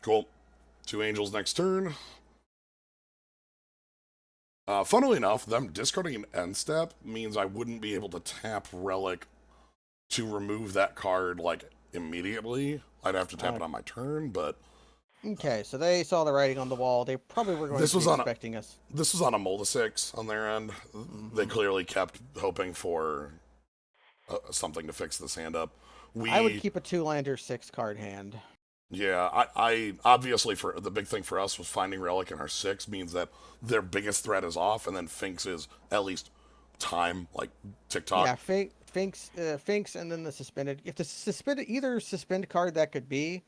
Cool. 2 angels next turn. Funnily enough, them discarding an end step means I wouldn't be able to tap relic to remove that card like immediately. I'd have to tap it on my turn, but Okay, so they saw the writing on the wall. They probably were going This to was be on a- expecting us. this was on a mold of 6 on their end. They clearly kept hoping for something to fix this hand up. I would keep a 2-lander 6-card hand. Yeah, I obviously for the big thing for us was finding relic in our 6 means that their biggest threat is off, and then Finks is at least time like TikTok. Yeah, Finks, and then the suspended. If the suspended, either suspend card that could be,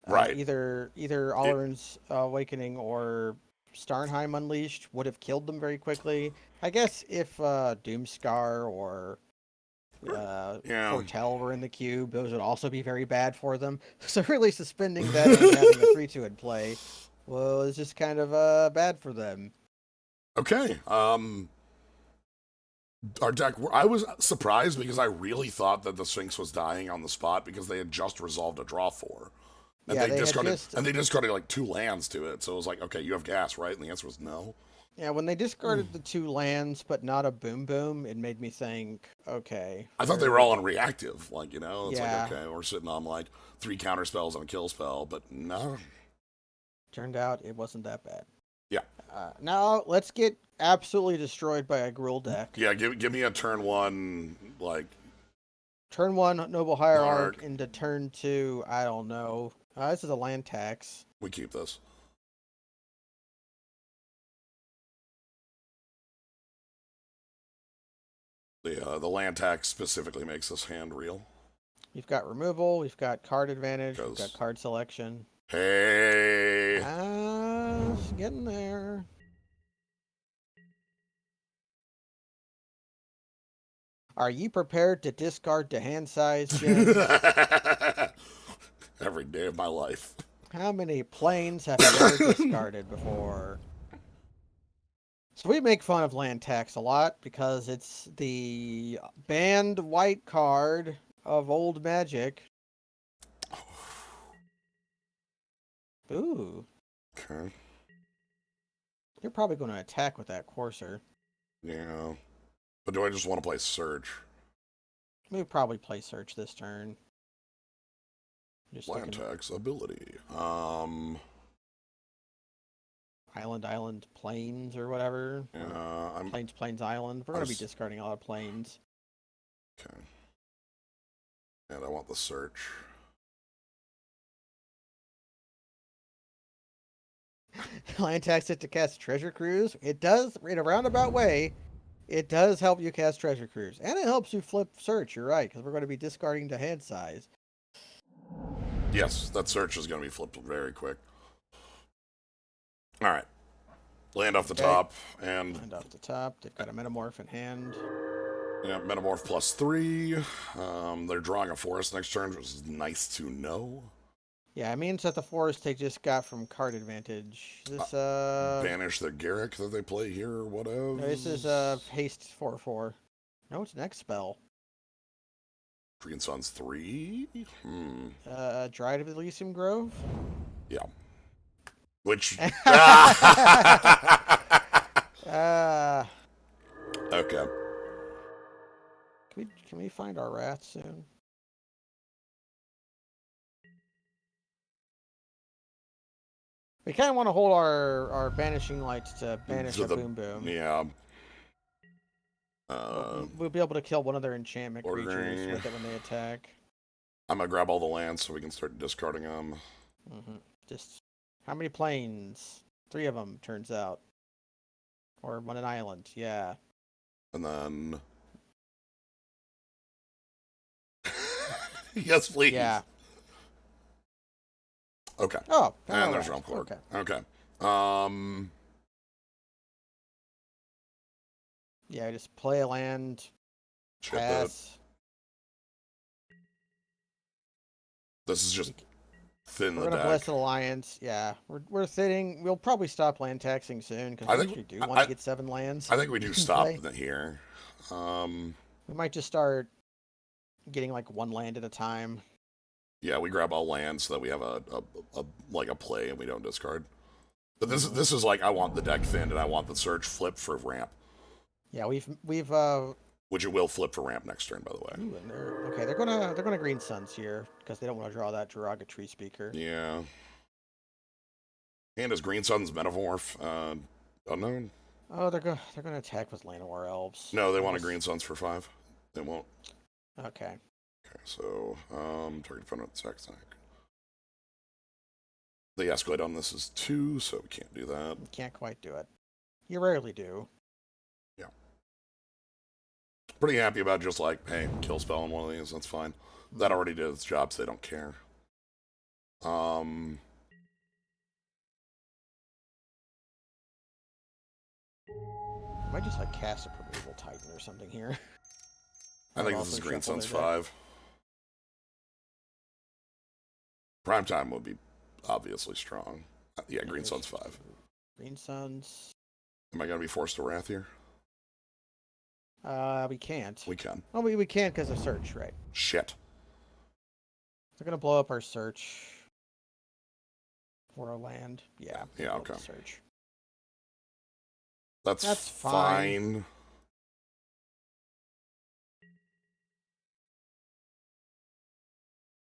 Right. either It, Alleron's Awakening or Starnheim Unleashed would have killed them very quickly. I guess if Doomscar or yeah. Foretell were in the cube, those would also be very bad for them. So really, suspending that and having a 3/2 in play was just kind of bad for them. Okay. Our deck. I was surprised because I really thought that the Sphinx was dying on the spot because they had just resolved a draw four, and Yeah, they they had discarded just and they discarded like 2 lands to it. So it was like, okay, you have gas, right? And the answer was no. yeah, when they discarded the 2 lands but not a boom boom, it made me think, okay, I thought they were all on reactive, like it's like yeah, okay, we're sitting on like 3 counter spells and a kill spell, but no. turned out it wasn't that bad. Yeah, Now let's get absolutely destroyed by a Gruul deck. yeah. Give me a turn one like Turn 1 Noble Hierarch arc. into turn 2, I don't know. This is a land tax. We keep this. The land tax specifically makes this hand real. We've got removal, we've got card advantage, we've got Because card selection. hey, It's getting there. Are you prepared to discard to hand size, Jens? every day of my life. How many planes have you ever discarded before? So we make fun of land tax a lot because it's the banned white card of old Magic. Ooh, Okay. you're probably going to attack with that Courser. Yeah. But do I just want to play Surge? We would probably play Search this turn. Just Land looking tax ability. Island, Plains or whatever. Yeah, I'm Plains, Island. We're going to be discarding a lot of Plains. okay. And I want the search. Land tax it to cast Treasure Cruise. It does, in a roundabout way, it does help you cast Treasure Cruise. And it helps you flip Search, you're right, because we're going to be discarding to hand size. Yes, that search is going to be flipped very quick. All right. Land off the top and Land off the top. They've got a Metamorph in hand. yeah, Metamorph +3. They're drawing a forest next turn, which is nice to know. Yeah, it means that the forest they just got from card advantage. This Banish the Garrick that they play here or whatever. no, this is haste 4/4. No, it's next spell. Green Sun's 3. Dryad of Elysium Grove. Yeah. Which uh, okay. can we find our wrath soon? We kind of want to hold our banishing lights to banish To a the boom boom. yeah. We'll be able to kill one of their enchantment creatures Ordering. with it when they attack. I'm gonna grab all the lands so we can start discarding them. Just how many planes? 3 of them, turns out. Or one an island, yeah. And then yes, please. Yeah. Okay. Oh, And there's Realm Clerk. Okay. Yeah, just play a land, Chip it. pass. This is just thin We're the gonna deck. Blessed Alliance. Yeah, we're thinning. We'll probably stop land taxing soon because we actually do want to get 7 lands. I think we do stop here. We might just start getting like 1 land at a time. Yeah, we grab all lands so that we have a like a play and we don't discard. But this is like I want the deck thinned and I want the search flip for ramp. Yeah, we've which it will flip for ramp next turn, by the way. Ooh, and they're gonna Green Suns here because they don't want to draw that derogatory speaker. Yeah. And is Green Sun's Metamorph unknown? Oh, they're gonna attack with Llanowar Elves. No, they want a Green Suns for 5. They won't. Okay. Okay, so target opponent attack. The escalate on this is 2, so we can't do that. You can't quite do it. You rarely do. Yeah. Pretty happy about just like, hey, kill spell on one of these. That's fine. That already did its job, so they don't care. Um, I might just like cast a Primeval Titan or something here. I That would think this is also Green shuffle Sun's their deck. 5. Prime time would be obviously strong. Yeah, Yeah, Green here's Sun's 5. Green Suns. Am I going to be forced to Wrath here? We can't. We can. Oh, we can't because of search, right? Shit. They're gonna blow up our search for a land. Yeah, Yeah, blow up okay. the search. That's That's fine. fine.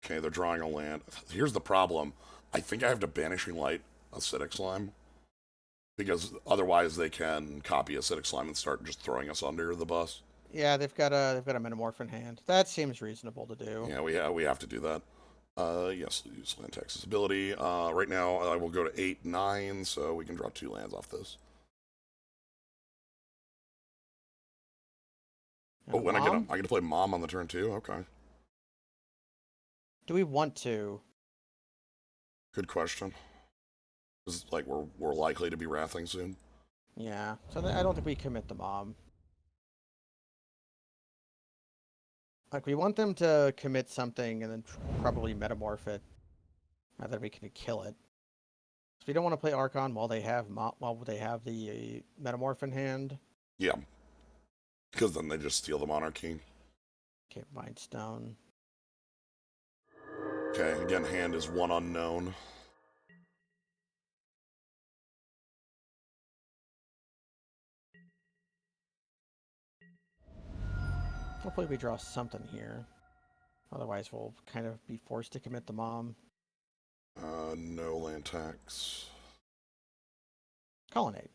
Okay, they're drawing a land. Here's the problem. I think I have to Banishing Light Acidic Slime. Because otherwise they can copy Acidic Slime and start just throwing us under the bus. Yeah, they've got a Metamorph in hand. That seems reasonable to do. Yeah, we have to do that. Yes, use land tax's ability. Right now I will go to 8, 9, so we can draw 2 lands off this. And a Oh, and I mom? get to play Mom on the turn too. Okay, Do we want to? good question. Is like we're likely to be wrathing soon. Yeah. So I don't think we commit the mom. Like we want them to commit something and then probably metamorph it, and then we can kill it. So we don't want to play Archon while they have the metamorph in hand. Yeah, because then they just steal the Monarchy. Okay, Mind Stone. Okay, again, hand is 1 unknown. Hopefully we draw something here. Otherwise we'll kind of be forced to commit the mom. No land tax. Colonnade.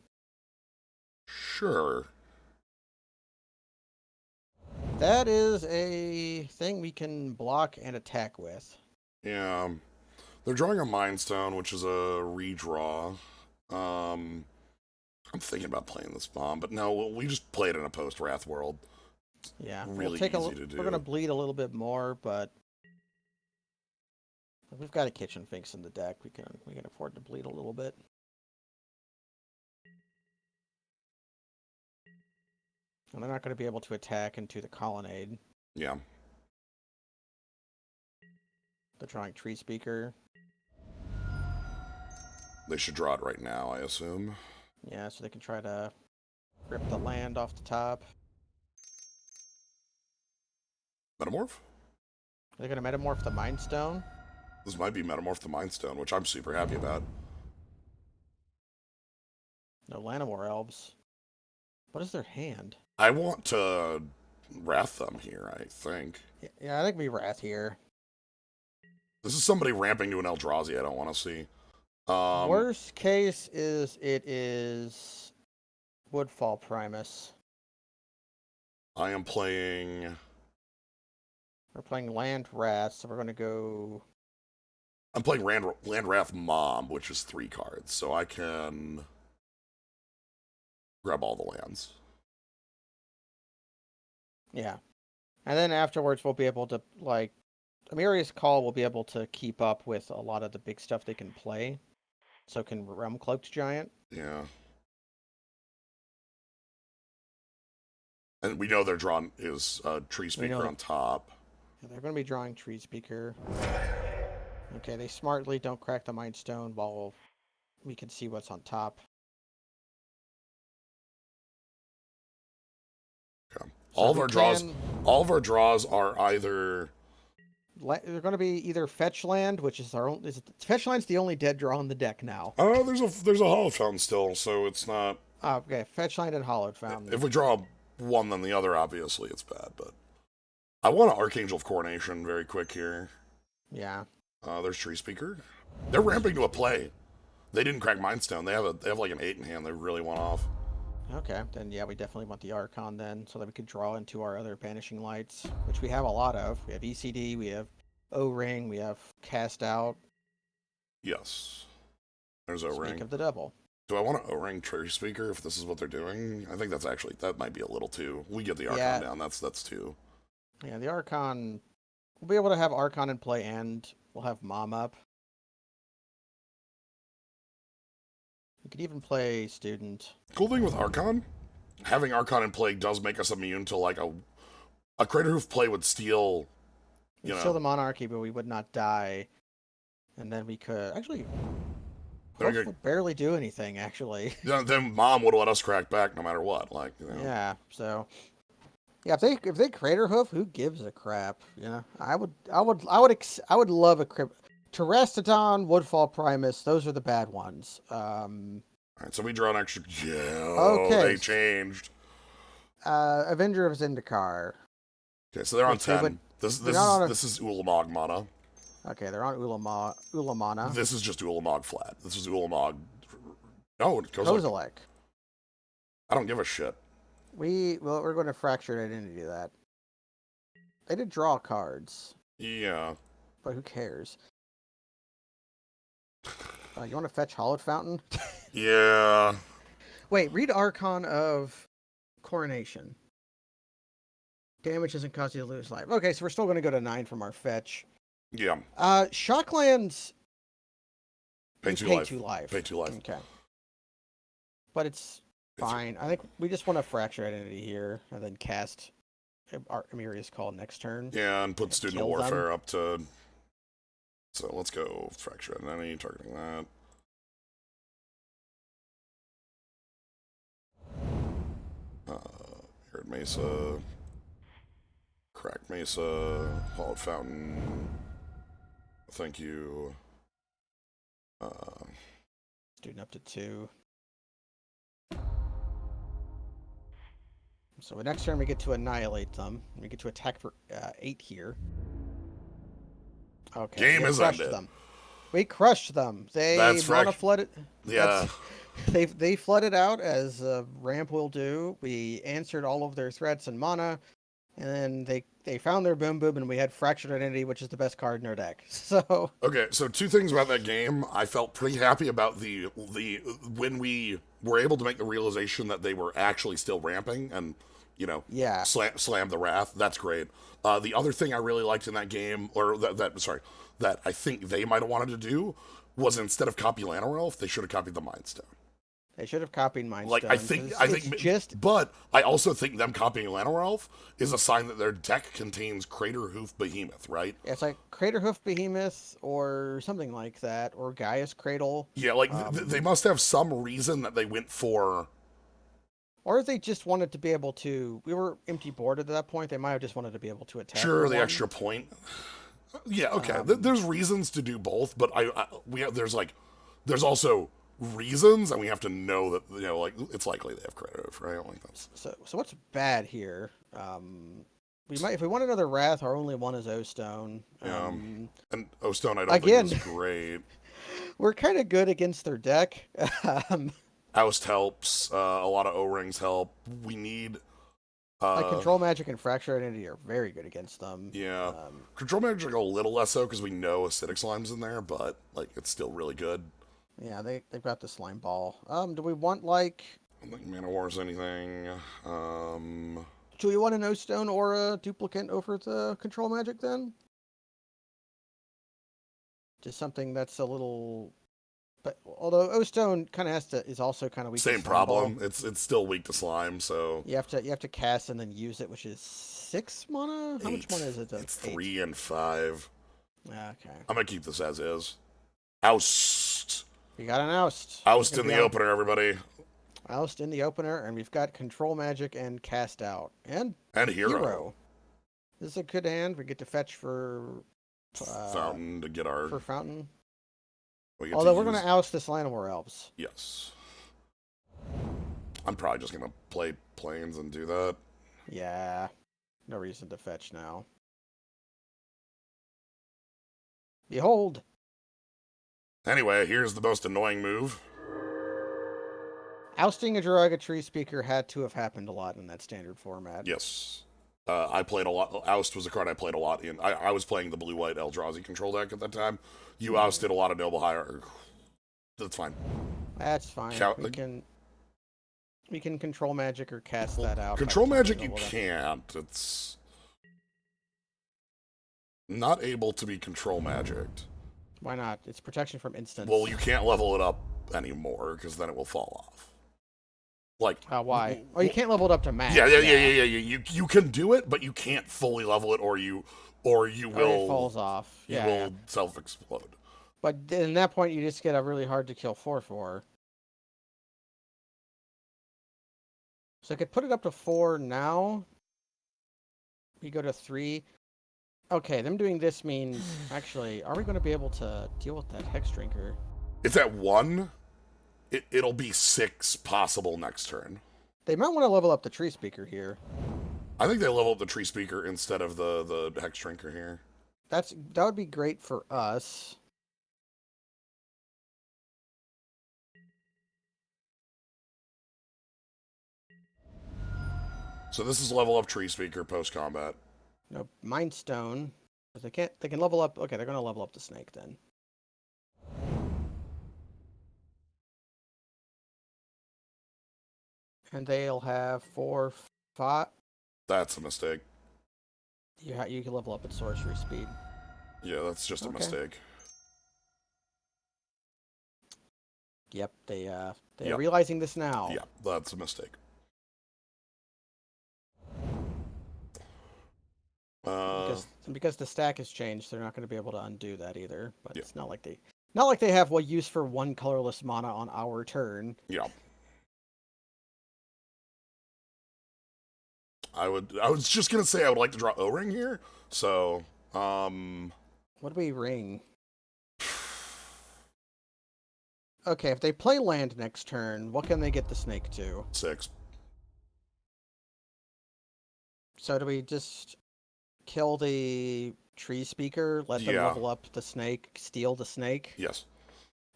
Sure. That is a thing we can block and attack with. Yeah. They're drawing a Mind Stone, which is a redraw. Um, I'm thinking about playing this bomb, but no, we just play it in a post-Wrath world. Yeah, Really we'll easy to do. we're gonna bleed a little bit more, but we've got a Kitchen Finks in the deck. We can afford to bleed a little bit. And they're not going to be able to attack into the colonnade. Yeah. They're drawing Tree Speaker. They should draw it right now, I assume. Yeah, so they can try to rip the land off the top. Metamorph? They're going to metamorph the Mind Stone. This might be Metamorph the Mind Stone, which I'm super happy about. No Llanowar Elves. What is their hand? I want to Wrath them here, I think. Yeah, I think we Wrath here. This is somebody ramping to an Eldrazi I don't want to see. Worst case is it is Woodfall Primus. I am playing... We're playing Land Wrath, so we're going to go... I'm playing Land Wrath Mom, which is 3 cards, so I can grab all the lands. Yeah. And then afterwards we'll be able to, like... Amiri's Call will be able to keep up with a lot of the big stuff they can play. So can Realm Cloaked Giant. Yeah. And we know their draw is Tree Speaker on top. Yeah, they're going to be drawing Tree Speaker. Okay, they smartly don't crack the Mind Stone while we can see what's on top. Okay. So All of our draws are either... They're going to be either Fetch Land, which is our own... Fetch Land's the only dead draw on the deck now. Oh, there's a Hollow Fountain still, so it's not... Okay, Fetch Land and Hollowed Fountain. If we draw one then the other, obviously it's bad, but... I want an Archangel of Coronation very quick here. Yeah. There's Tree Speaker. They're ramping to a play. They didn't crack Mind Stone. They have like an 8 in hand. They really want off. Okay, then yeah, we definitely want the Archon then, so that we could draw into our other Banishing Lights, which we have a lot of. We have ECD, we have O-Ring, we have Cast Out. Yes. There's Speak O-Ring. of the Devil. Do I want an O-ring tree speaker if this is what they're doing? I think that's actually, that might be a little too. We get the Archon Yeah, down, that's too. yeah. The Archon, we'll be able to have Archon in play, and we'll have Mom up. We could even play Student. Cool thing with Archon, having Archon in play does make us immune to like a Crater Hoof play would steal, you We'd steal know. the Monarchy, but we would not die. And then we could actually Then, Hoof would barely do anything, actually. then Mom would let us crack back no matter what. Like, you know. Yeah, so yeah, if they Crater Hoof, who gives a crap? You know, I would love a Terrestodon, Woodfall Primus. Those are the bad ones. All right, so we draw an extra. Yeah, oh, Okay, they changed. Avenger of Zendikar, Okay, so they're on which they would. 10. This They're this not is on this is Ulamog mana. okay, they're on Ulamana. This is just Ulamog flat. This is Ulamog. No, it goes like, Kozilek. I don't give a shit. We're going to fracture identity to that. They did draw cards, Yeah. but who cares? You want to fetch Hollowed Fountain? Yeah. Wait, read Archon of Coronation. Damage doesn't cause you to lose life. Okay, so we're still going to go to 9 from our fetch. Yeah. Shocklands. Pay You 2 pay life. 2 life. Pay 2 life. Okay. But it's fine. I think we just want to fracture identity here and then cast Amiria's Call next turn. Yeah, and put Student Kill Warfare them. up to. So let's go Fracture Identity, targeting that. Arid Mesa. Cracked Mesa. Hollowed Fountain. Thank you. Student up to 2. So next turn we get to annihilate them. We get to attack for 8 here. Okay. Game We is crushed ended. them. We crushed them. They That's mana frac- flooded. Yeah. They flooded out as ramp will do. We answered all of their threats and mana, and then they found their boom boom, and we had fractured identity, which is the best card in our deck. So Okay, so 2 things about that game. I felt pretty happy about the when we were able to make the realization that they were actually still ramping and, you know, yeah, slam the wrath. That's great. The other thing I really liked in that game, or that I think they might have wanted to do, was instead of copy Llanowar they should have copied the Mind Stone. they should have copied Mind Like Stone. I think, just but I also think them copying Llanowar is a sign that their deck contains Crater Hoof Behemoth, right? it's like Crater Hoof Behemoth or something like that, or Gaia's Cradle. Yeah, like they must have some reason that they went for. Or if they just wanted to be able to, we were empty boarded at that point. They might have just wanted to be able to attack. Sure, the one. extra point. Yeah, okay. There's reasons to do both, but there's also reasons, and we have to know that, you know, like, it's likely they have credit, right? Like that's So what's bad here? We might, if we want another Wrath, our only one is O Stone. and O Stone I don't again, think is great. we're kind of good against their deck. Oust helps. A lot of O rings help. We need. Like Control Magic and Fracture Identity are very good against them. Yeah. Control Magic a little less so because we know Acidic Slime's in there, but like it's still really good. Yeah, they've got the Slime Ball. Do we want like? I don't think Mana War's anything. Do we want an O Stone or a duplicate over the Control Magic then? Just something that's a little. But although O Stone kind of is also kind of weak. Same to Slime problem. Ball. It's still weak to slime, so You have to cast and then use it, which is 6 mana. How much mana is it? It's 3 and 5. Okay. I'm gonna keep this as is. Oust. We got an Oust. Oust in the opener, everybody. Oust in the opener, and we've got Control Magic and Cast Out. And Hero. This is a good hand. We get to fetch for Fountain to get our. for Fountain. Although we're going to oust this Llanowar Elves. Yes. I'm probably just going to play planes and do that. Yeah. No reason to fetch now. Behold. Anyway, here's the most annoying move. Ousting a Derogatory Speaker had to have happened a lot in that standard format. Yes. I played a lot. Oust was a card I played a lot in. I was playing the blue-white Eldrazi control deck at that time. You ousted a lot of Noble Hierarchy. That's fine. That's fine. Count, We can control magic or cast well, that out by the control time we magic you level it up. can't. It's not able to be control magicked. Why not? It's protection from Well, instants. you can't level it up anymore because then it will fall off. Like, Why? Oh, you can't level it up to yeah, max. yeah, yeah, yeah, Yeah. yeah. You can do it, but you can't fully level it, or you Or it will falls off. you Yeah, yeah. will self explode. But in that point, you just get a really hard to kill 4/4. So I could put it up to 4 now. We go to 3. Okay, them doing this means actually, are we going to be able to deal with that Hex Drinker? It's at 1. It'll be 6 possible next turn. They might want to level up the Tree Speaker here. I think they level up the tree speaker instead of the hex drinker here. That would be great for us. So this is level up tree speaker post combat. No, Mind Stone. They can't. They can level up. Okay, they're going to level up the snake then. And they'll have 4, 5. That's a mistake. You can level up at sorcery speed. Yeah, that's just a Okay. mistake. Yep, they're Yep. realizing this now. Yeah, that's a mistake. Because the stack has changed, they're not going to be able to undo that either. But Yeah. it's not like they have what use for 1 colorless mana on our turn. Yeah. I was just gonna say I would like to draw O-ring here. So, What do we ring? Okay, if they play land next turn, what can they get the snake to? 6. So do we just kill the tree speaker, let them Yeah. level up the snake, steal the snake? Yes.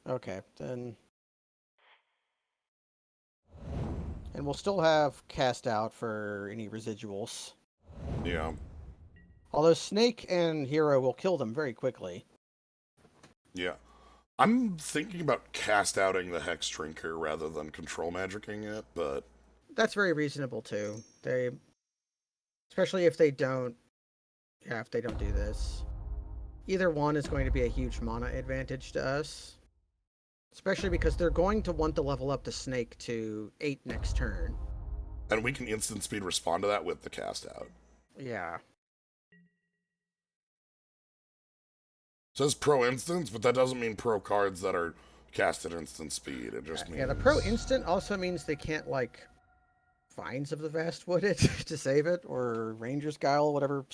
Okay, then. And we'll still have cast out for any residuals. Yeah. Although snake and hero will kill them very quickly. Yeah. I'm thinking about cast outing the hex drinker rather than control magicking it, but That's very reasonable too. Especially if they don't do this. Either one is going to be a huge mana advantage to us. Especially because they're going to want to level up the snake to 8 next turn. and we can instant speed respond to that with the cast out. Yeah. It says pro instance, but that doesn't mean pro cards that are cast at instant speed. It just means Yeah, the pro instant also means they can't Vines of the Vast Wooded to save it, or Ranger's Guile, whatever.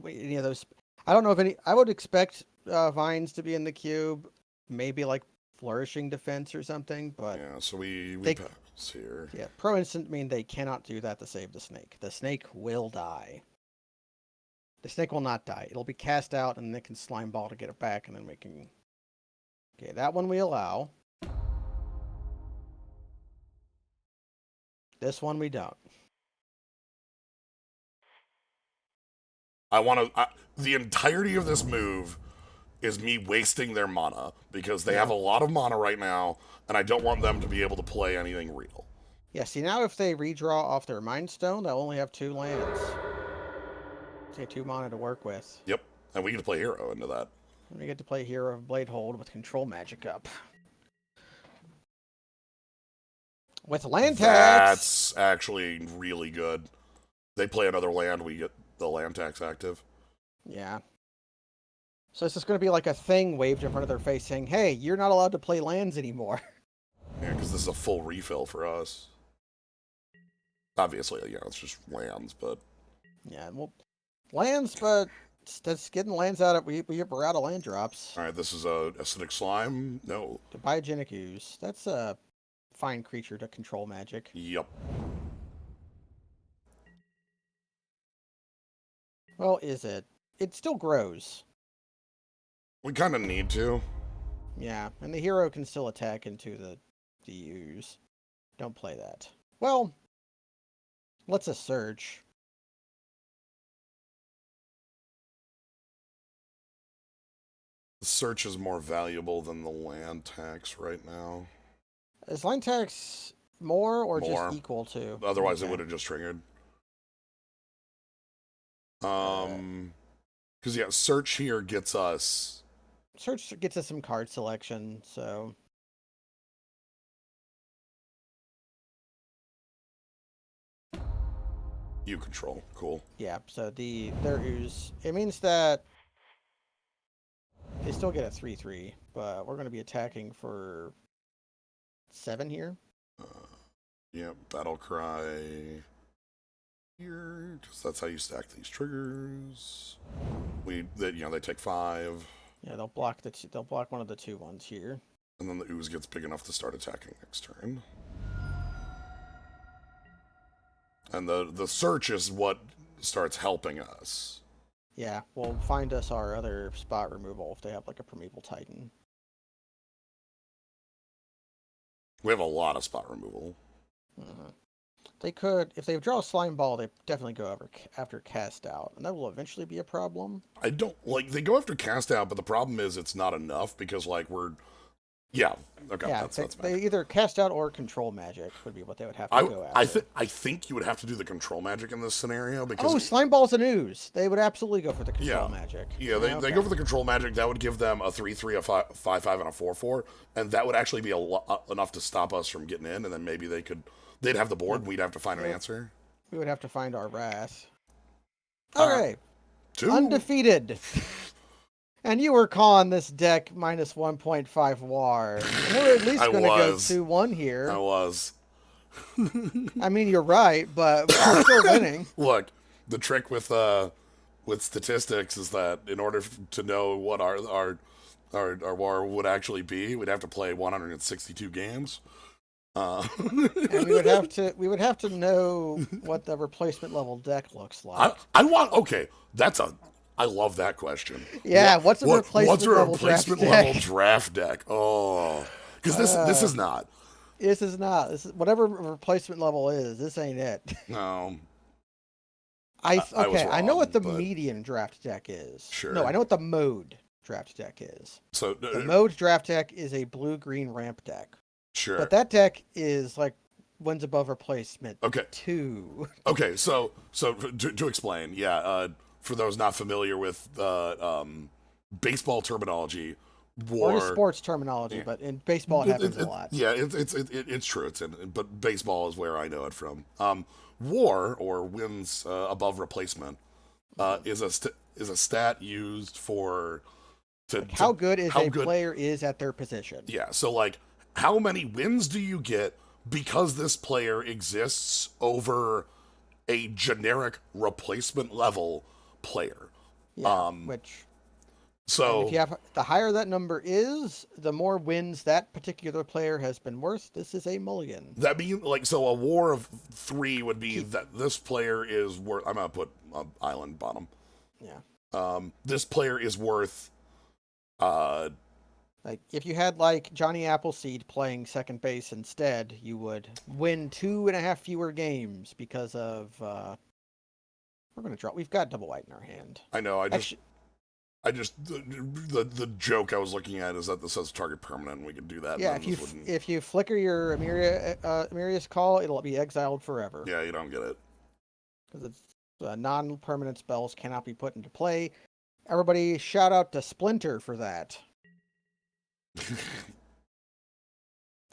Any of those. I don't know if any. I would expect Vines to be in the cube, maybe like Flourishing Defense or something, but yeah. So we they pass here. yeah, pro instant mean they cannot do that to save the snake. The snake will die. The snake will not die. It'll be cast out, and they can slime ball to get it back, and then we can. Okay, that one we allow. This one we don't. I want to. The entirety of this move is me wasting their mana because they have a lot of mana right now, and I don't want them to be able to play anything real. Yeah, see, now if they redraw off their Mind Stone, they'll only have 2 lands. Say 2 mana to work with. Yep, and we get to play hero into that. And we get to play Hero of Bladehold with Control Magic up. With land tax! That's actually really good. They play another land, we get the land tax active. Yeah. So it's just going to be like a thing waved in front of their face saying, hey, you're not allowed to play lands anymore. Yeah, because this is a full refill for us. Obviously, yeah, it's just lands, but Yeah, well, lands, but that's getting lands out of... We're out of land drops. alright, this is a acidic slime. No. The Biogenic Ooze. That's a fine creature to control magic. Yep. Well, is it? It still grows. We kind of need to. Yeah, and the hero can still attack into the ooze. Don't play that. Well, let's a search. The search is more valuable than the land tax right now. Is land tax more or just More. equal to? Otherwise, it Okay. would have just triggered. Alright. Because yeah, search here gets us. Search gets us some card selection, so You control. Cool. yeah, so their ooze. It means that they still get a 3/3, but we're gonna be attacking for 7 here. Yeah, battle cry here. Because that's how you stack these triggers. They take 5. Yeah, they'll block one of the 2 ones here. And then the ooze gets big enough to start attacking next turn. And the search is what starts helping us. Yeah, we'll find us our other spot removal if they have like a Primeval Titan. We have a lot of spot removal. Mhm. They could, if they draw a Slime Ball, they definitely go after Cast Out, and that will eventually be a problem. I don't like they go after cast out, but the problem is it's not enough because like we're yeah okay Yeah, that's they magic. either Cast Out or Control Magic would be what they would have to go after. I think you would have to do the control magic in this scenario Oh, because Slime Ball's an ooze. They would absolutely go for the yeah Control Magic. yeah they Okay. go for the control magic that would give them a 3/3 a 5/5 and a 4/4 and that would actually be enough to stop us from getting in and then maybe they'd have the board and we'd have to find an answer. We would have to find our Wrath. All right, Okay, 2. undefeated. And you were calling this deck minus 1.5 WAR. And we're at I least going to go was 2-1 I here. was I mean, you're right, but we're still winning. look the trick with statistics is that in order to know what our war would actually be, we'd have to play 162 games. And we would have to know what the replacement level deck looks like. I want okay. I love that question. Yeah, what's a What's a replacement level draft replacement level deck? draft deck? Oh, because this Uh, is not. this is not. This is whatever replacement level is. This ain't it. No, I was Okay. I know what wrong, the but medium draft deck is. No, I sure. know what the mode draft deck is. So The mode draft deck is a blue-green ramp deck, but sure. that deck is like wins above replacement Okay. 2. Okay. So to explain, yeah. For those not familiar with baseball terminology, Or just war. sports terminology, but in baseball it happens a lot. Yeah, it's true. But baseball is where I know it from. War or wins above replacement is a stat used for Like how good is how a good. player is at their position. Yeah, so like how many wins do you get because this player exists over a generic replacement level player? Yeah, and if So you have the higher that number is, the more wins that particular player has been worth. This is a mulligan. that means like so a war of 3 would be Keep, that this player is worth. I'm gonna put island bottom. yeah. This player is worth. Uh, Like if you had like Johnny Appleseed playing second base instead, you would win 2.5 fewer games because of we're gonna draw. We've got double white in our hand. I know. Actually, I just the joke I was looking at is that this says target permanent. And we could do that. yeah. And then this wouldn't. If you flicker your Amirius call, it'll be exiled forever Yeah, you don't get it. because it's non-permanent spells cannot be put into play. Everybody, shout out to Splinter for that.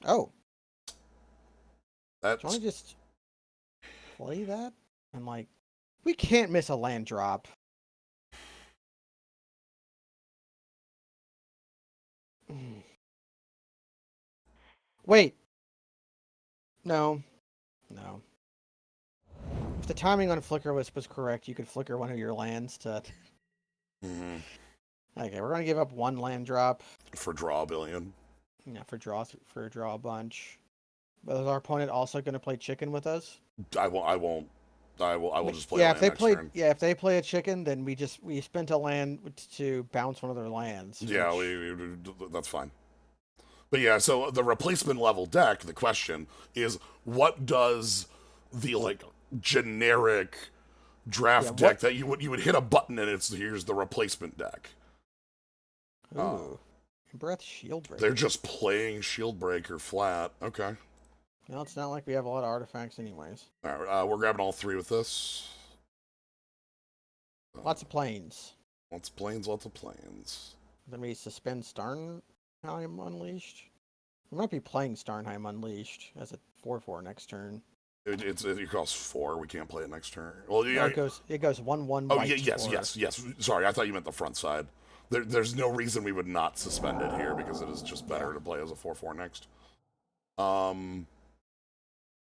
Oh, do you want That's to just play that? And like, we can't miss a land drop. Wait, no, no. If the timing on Flicker was correct, you could flicker one of your lands to. mhm, Okay, we're gonna give up one land drop. for draw a billion. Yeah, for draw a bunch. But is our opponent also gonna play chicken with us? I won't. I won't. I will just play Yeah, land next turn. if they play a chicken, then we spent a land to bounce one of their lands. Yeah, which- that's fine. But yeah, so the replacement level deck. The question is, what does the like generic draft Yeah, deck that you would hit a button and it's here's the replacement deck. Ooh. Breath Shield Breaker. They're just playing Shield Breaker flat. Okay. Well, it's not like we have a lot of artifacts anyways. All right, we're grabbing all three with this. Lots of planes. Lots of planes, lots of planes. Then we suspend Starnheim Unleashed. We might be playing Starnheim Unleashed as a 4/4 next turn. It costs 4. We can't play it next turn. Well, yeah. No, it goes 1/1. Oh, yeah, yes. Sorry, I thought you meant the front side. There's no reason we would not suspend it here because it is just better to play as a 4/4 next.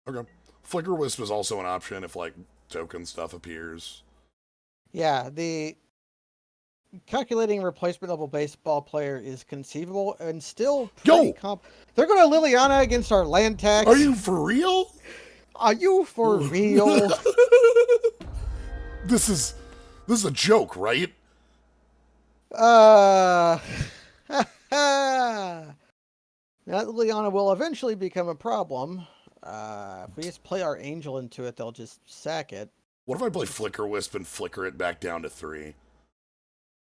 Okay. Flicker Wisp is also an option if like token stuff appears. Yeah, the calculating replacement level baseball player is conceivable and still pretty They're going to Liliana against our land tax. Are you for real? Are you for real? This is a joke, right? That Liliana will eventually become a problem. If we just play our angel into it, they'll just sack it. What if I play Flicker Wisp and flicker it back down to 3?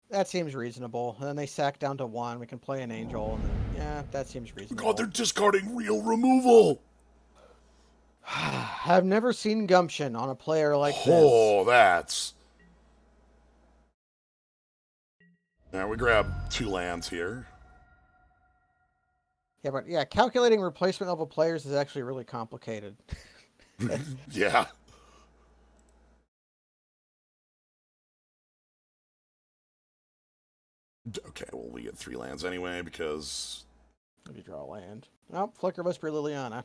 That seems reasonable. And then they sack down to 1. We can play an angel. And then, yeah, that seems reasonable. God, they're discarding real removal. I've never seen gumption on a player like this. Oh, that's... Now we grab 2 lands here. Yeah, but yeah, calculating replacement level players is actually really complicated. Yeah. Okay, well, we get 3 lands anyway because... If you draw a land. Oh, Flicker Whisper Liliana.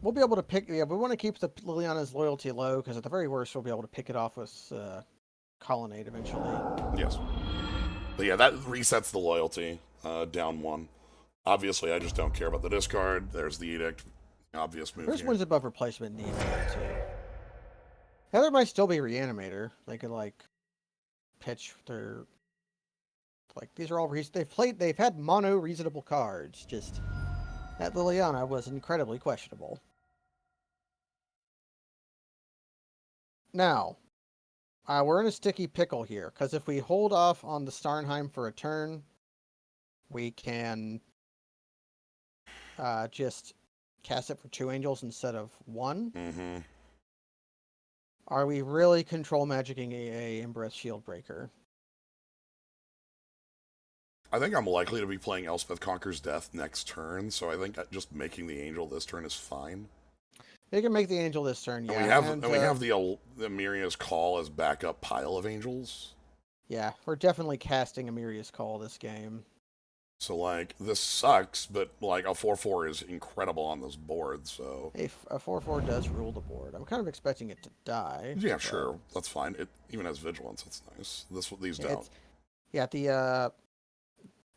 We'll be able to pick... Yeah, we want to keep the Liliana's loyalty low because at the very worst, we'll be able to pick it off with Colonnade eventually. Yes. But yeah, that resets the loyalty down 1. Obviously, I just don't care about the discard. There's the Edict. Obvious move First here. one's above replacement need too. There might still be Reanimator. They could like pitch their like these are all they've had mono reasonable cards. Just that Liliana was incredibly questionable. Now, we're in a sticky pickle here because if we hold off on the Starnheim for a turn, we can just cast it for 2 angels instead of 1. Mm-hmm. Are we really control magicking a Embrace Shield Breaker? I think I'm likely to be playing Elspeth Conquers Death next turn, so I think just making the angel this turn is fine. You can make the angel this turn, yeah. And we have the Amiria's Call as backup pile of angels. Yeah, we're definitely casting Amiria's Call this game. So, like, this sucks, but, like, a 4/4 is incredible on this board, so... A 4/4 does rule the board. I'm kind of expecting it to die. Yeah, but... sure. That's fine. It even has Vigilance. That's nice. These don't. Yeah, the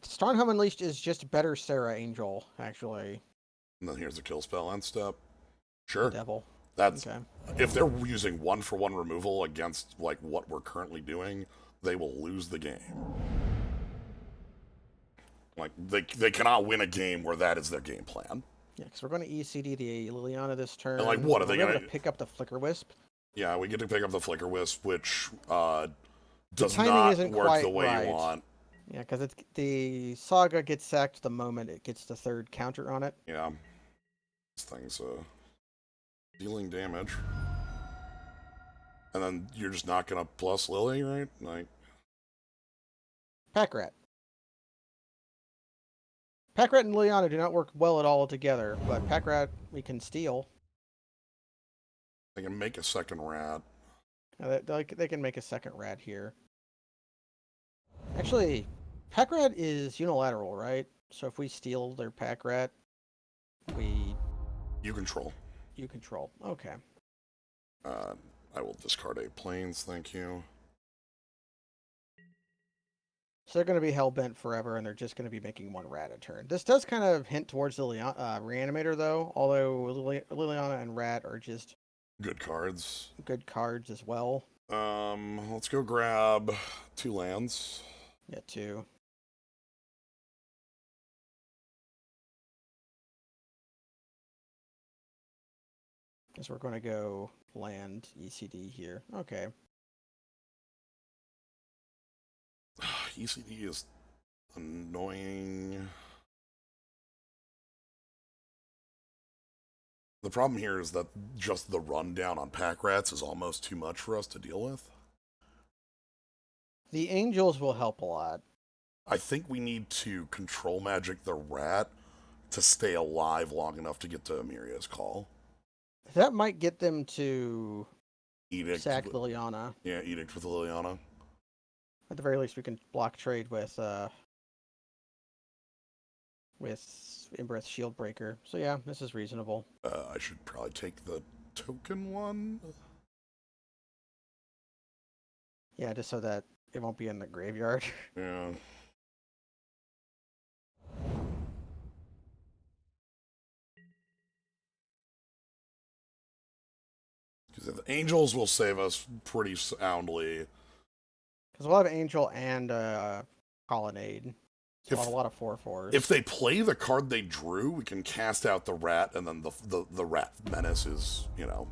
Starnheim Unleashed is just better Sarah Angel, actually. And then here's the kill spell end step. Sure. The devil. That's... Okay. If they're using 1-for-1 removal against, like, what we're currently doing, they will lose the game. Like, they cannot win a game where that is their game plan. Yeah, because we're going to ECD the Liliana this turn. And, like, what are they going to pick up the Flicker Wisp? Yeah, we get to pick up the Flicker Wisp, which does not work the way you want. Yeah, because the Saga gets sacked the moment it gets the 3rd counter on it. Yeah. This thing's dealing damage. And then you're just not going to plus Lily, right? Like... Pack Rat. Pack Rat and Liliana do not work well at all together, but Pack Rat we can steal. They can make a second rat. They can make a second rat here. Actually, Pack Rat is unilateral, right? So if we steal their Pack Rat, You control. You control. Okay. I will discard 8 planes, thank you. So they're going to be hell-bent forever, and they're just going to be making 1 rat a turn. This does kind of hint towards the Reanimator, though, although Liliana and Rat are just... Good cards. Good cards as well. Let's go grab 2 lands. Yeah, 2. Guess we're going to go land ECD here. Okay. ECD is annoying. The problem here is that just the rundown on pack rats is almost too much for us to deal with. The angels will help a lot. I think we need to control magic the rat to stay alive long enough to get to Amiria's call. That might get them to Edict. sack Liliana. Yeah, Edict with Liliana. At the very least, we can block trade with Embereth Shieldbreaker. So yeah, this is reasonable. I should probably take the token one. Yeah, just so that it won't be in the graveyard. Yeah. Because the angels will save us pretty soundly. Because we'll have Angel and Colonnade. So we'll have a lot of 4/4s. If they play the card they drew, we can cast out the rat, and then the rat menace is,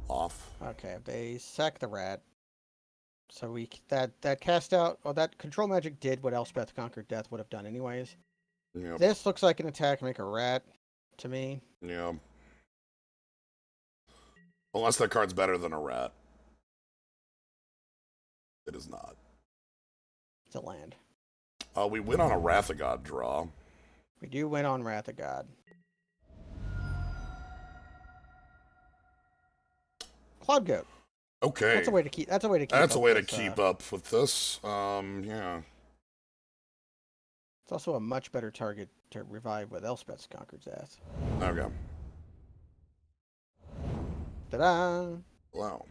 off. Okay, if they sack the rat. So that cast out, that control magic did what Elspeth Conquered Death would have done anyways. Yep. This looks like an attack make a rat to me. Yeah. Unless that card's better than a rat. It is not. It's a land. We win on a Wrath of God draw. We do win on Wrath of God. Cloud Goat. Okay. That's a way to keep. That's a way to keep. That's a way to with, keep up with this. Yeah. It's also a much better target to revive with Elspeth's Conquered Death. Okay. Ta-da! Wow.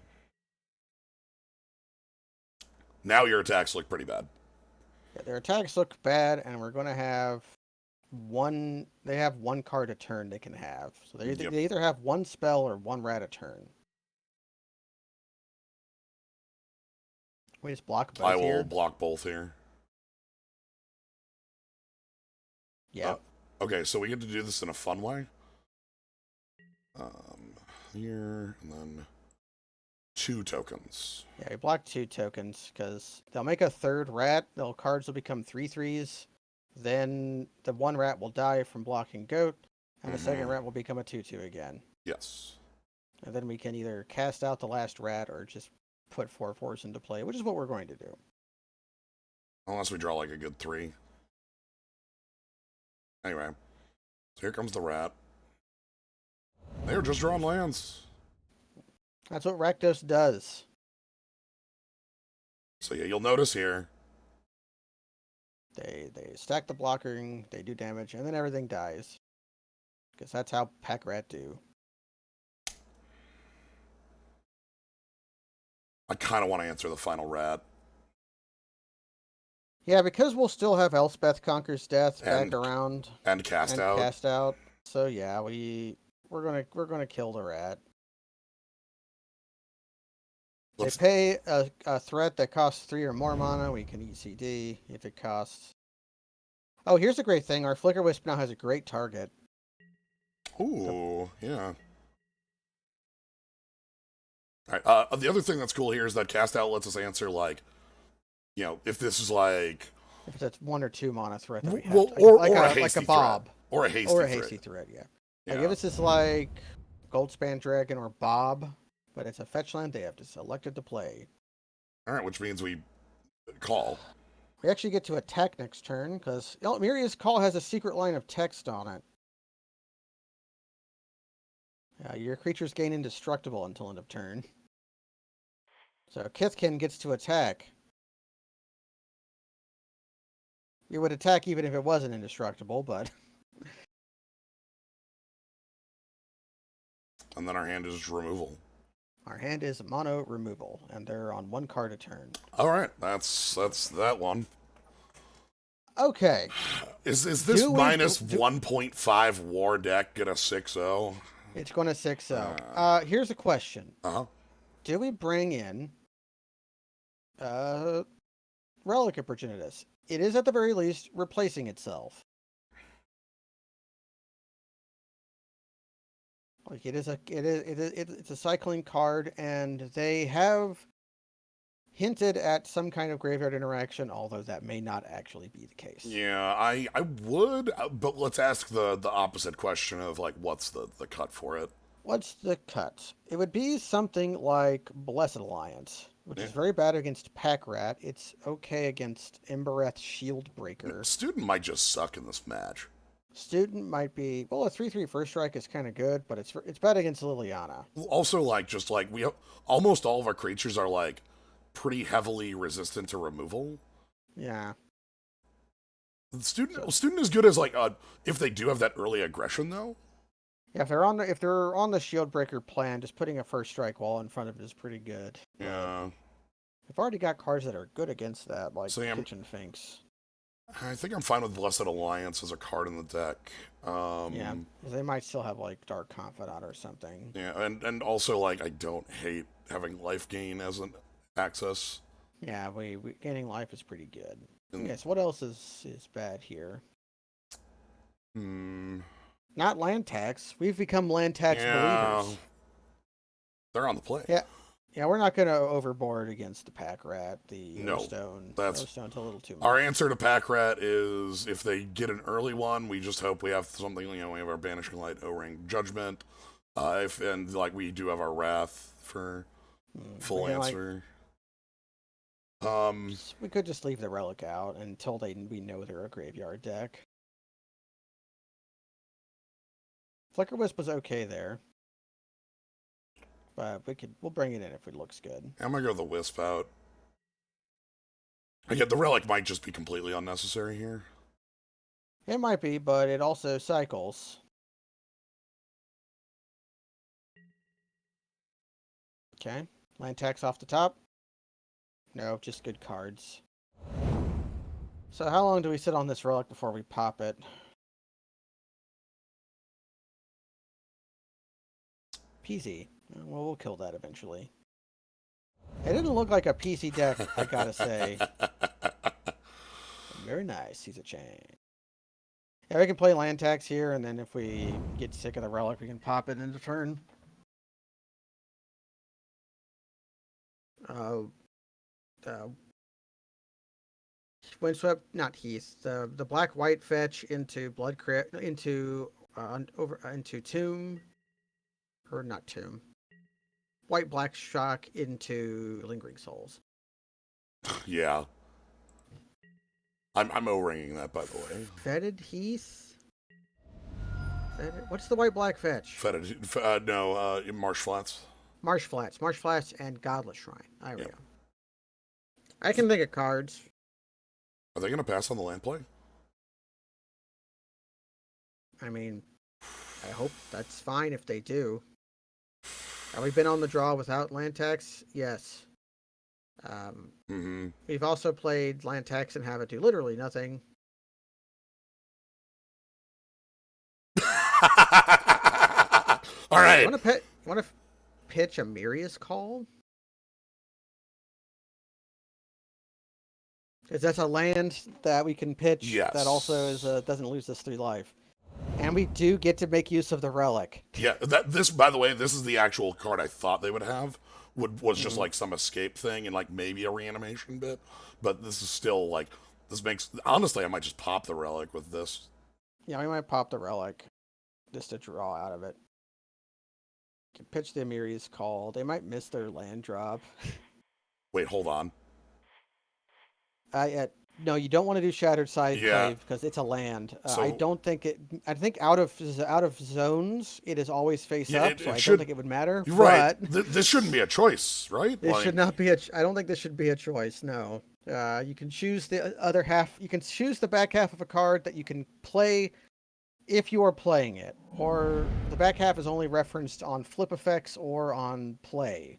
Now your attacks look pretty bad. Yeah, their attacks look bad, and we're going to have one. They have one card a turn they can have, so they either have one spell or one rat a turn. We just block both I will here. block both here. Yeah. Okay, so we get to do this in a fun way. Here, and then 2 tokens. Yeah, we block 2 tokens because they'll make a third rat. Their cards will become 3/3s. Then the one rat will die from blocking goat, and the second rat will become a 2/2 again. Yes. And then we can either cast out the last rat or just put 4/4s into play, which is what we're going to do. Unless we draw like a good 3. Anyway, so here comes the rat. They're just drawing lands. That's what Rakdos does. So yeah, you'll notice here. They stack the blocking, they do damage, and then everything dies. Because that's how Pack Rat do. I kind of want to answer the final rat. Yeah, because we'll still have Elspeth Conquers Death And- back around And cast and out. cast out. So yeah, we're gonna kill the rat. They pay a threat that costs 3 or more mana. We can ECD if it costs. Oh, here's a great thing. Our Flicker Wisp now has a great target. Ooh, yeah. All right. The other thing that's cool here is that cast out lets us answer if this is like If it's a 1 or 2 mana threat that we have, well, like or a a hasty Bob threat. Or a hasty threat. Yeah. Yeah. Like if this is like Goldspan Dragon or Bob, but it's a fetch land they have to select it to play. All right, which means we call. We actually get to attack next turn because Miria's Call has a secret line of text on it. Your creatures gain indestructible until end of turn. So Kithkin gets to attack. You would attack even if it wasn't indestructible, but... And then our hand is removal. Our hand is mono removal, and they're on 1 card a turn. All right, that's that one. Okay. Is this minus 1.5 war deck get a 6-0? It's going to 6-0. Here's a question. Uh-huh. Do we bring in Relic of Progenitus? It is at the very least replacing itself. Like it's a cycling card, and they have hinted at some kind of graveyard interaction, although that may not actually be the case. Yeah, I would, but let's ask the opposite question of like, what's the cut for it? What's the cut? It would be something like Blessed Alliance, which Yeah. is very bad against Pack Rat. It's okay against Embereth Shield Breaker. Student might just suck in this match. Student might be well. A 3/3 first strike is kind of good, but it's bad against Liliana. Also, like, just like almost all of our creatures are like pretty heavily resistant to removal. Yeah. So Student is good as like if they do have that early aggression though. yeah, if they're on the Shield Breaker plan, just putting a first strike wall in front of it is pretty good. But Yeah. we've already got cards that are good against that, like So yeah, Kitchen Finks. I think I'm fine with Blessed Alliance as a card in the deck. Yeah, 'cause they might still have like Dark Confidant or something. Yeah, and also like I don't hate having life gain as an access. Yeah, we gaining life is pretty good. And, Yes, what else is bad here? hmm, Not land tax. We've become land tax yeah, believers. they're on the play. Yeah, yeah, we're not gonna overboard against the Pack Rat, the No, O-Stone. that's O-Stone's a little too our much. answer to Pack Rat is if they get an early one, we just hope we have something. You know, we have our Banishing Light, O-Ring, Judgment. If and like we do have our Wrath for We full can, like, answer. we could just leave the relic out until we know they're a graveyard deck. Flicker Wisp was okay there, but we'll bring it in if it looks good. I'm gonna go the Wisp out. Again, the Relic might just be completely unnecessary here. It might be, but it also cycles. Okay, land tax off the top. No, just good cards. So how long do we sit on this relic before we pop it? PZ. Well, we'll kill that eventually. It didn't look like a PC deck, I gotta say. Very nice. He's a chain. Yeah, we can play land tax here, and then if we get sick of the relic, we can pop it into turn. Uh, uh, Windswept, not Heath. The black white fetch into Blood Crypt into over into Tomb, or not Tomb. White black shock into Lingering Souls. Yeah, I'm O-ringing that by the way. Fetid Heath. What's the white black fetch? No, Marsh Flats. Marsh Flats, and Godless Shrine. There we Yep. go. I can think of cards. Are they gonna pass on the land play? I mean, I hope that's fine if they do. Have we been on the draw without land tax? Yes. We've also played land tax and have it do literally nothing. All right. Want to pitch a Mirius Call? Because that's a land that we can pitch Yes. that also doesn't lose us 3 life. And we do get to make use of the relic. Yeah, this by the way, this is the actual card I thought they would have. Was just like some escape thing and like maybe a reanimation bit, but this is still like this makes honestly I might just pop the relic with this. Yeah, we might pop the relic just to draw out of it. Can pitch the Amiri's Call. They might miss their land drop. Wait, hold on. No, you don't want to do Shattered Side Yeah. Clave because it's a land. So- I don't think it. I think out of zones, it is always face Yeah, up, it so I should- don't think it would matter. You're right. But This shouldn't be a choice, right? this Like, should not be a. I don't think this should be a choice. No. You can choose the other half. You can choose the back half of a card that you can play if you are playing it, or the back half is only referenced on flip effects or on play.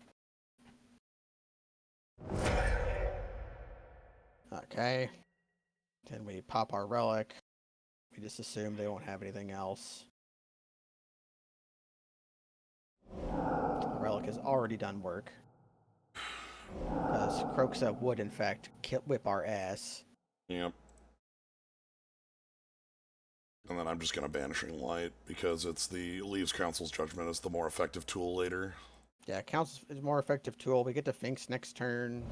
Okay. Then we pop our relic. We just assume they won't have anything else. The relic has already done work. Because Croxa would, in fact, whip our ass. Yep. And then I'm just gonna Banishing Light because it's the Leaves Council's Judgment is the more effective tool later. Yeah, counts is a more effective tool. We get to Finks next turn.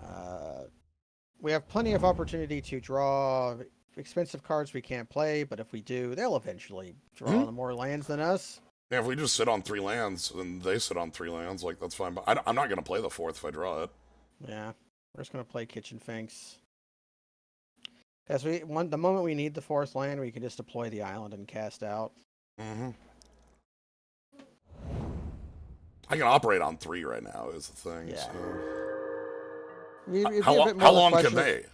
Uh, we have plenty of opportunity to draw expensive cards we can't play, but if we do, they'll eventually Hmm? draw more lands than us. Yeah, if we just sit on 3 lands and they sit on 3 lands, like that's fine. But I'm not gonna play the fourth if I draw it. Yeah, we're just gonna play Kitchen Finks. As the moment we need the fourth land, we can just deploy the island and cast out. Mm-hmm. I can operate on 3 right now. Is the thing. Yeah, So it'd how be a long? bit more How of a long can question. they?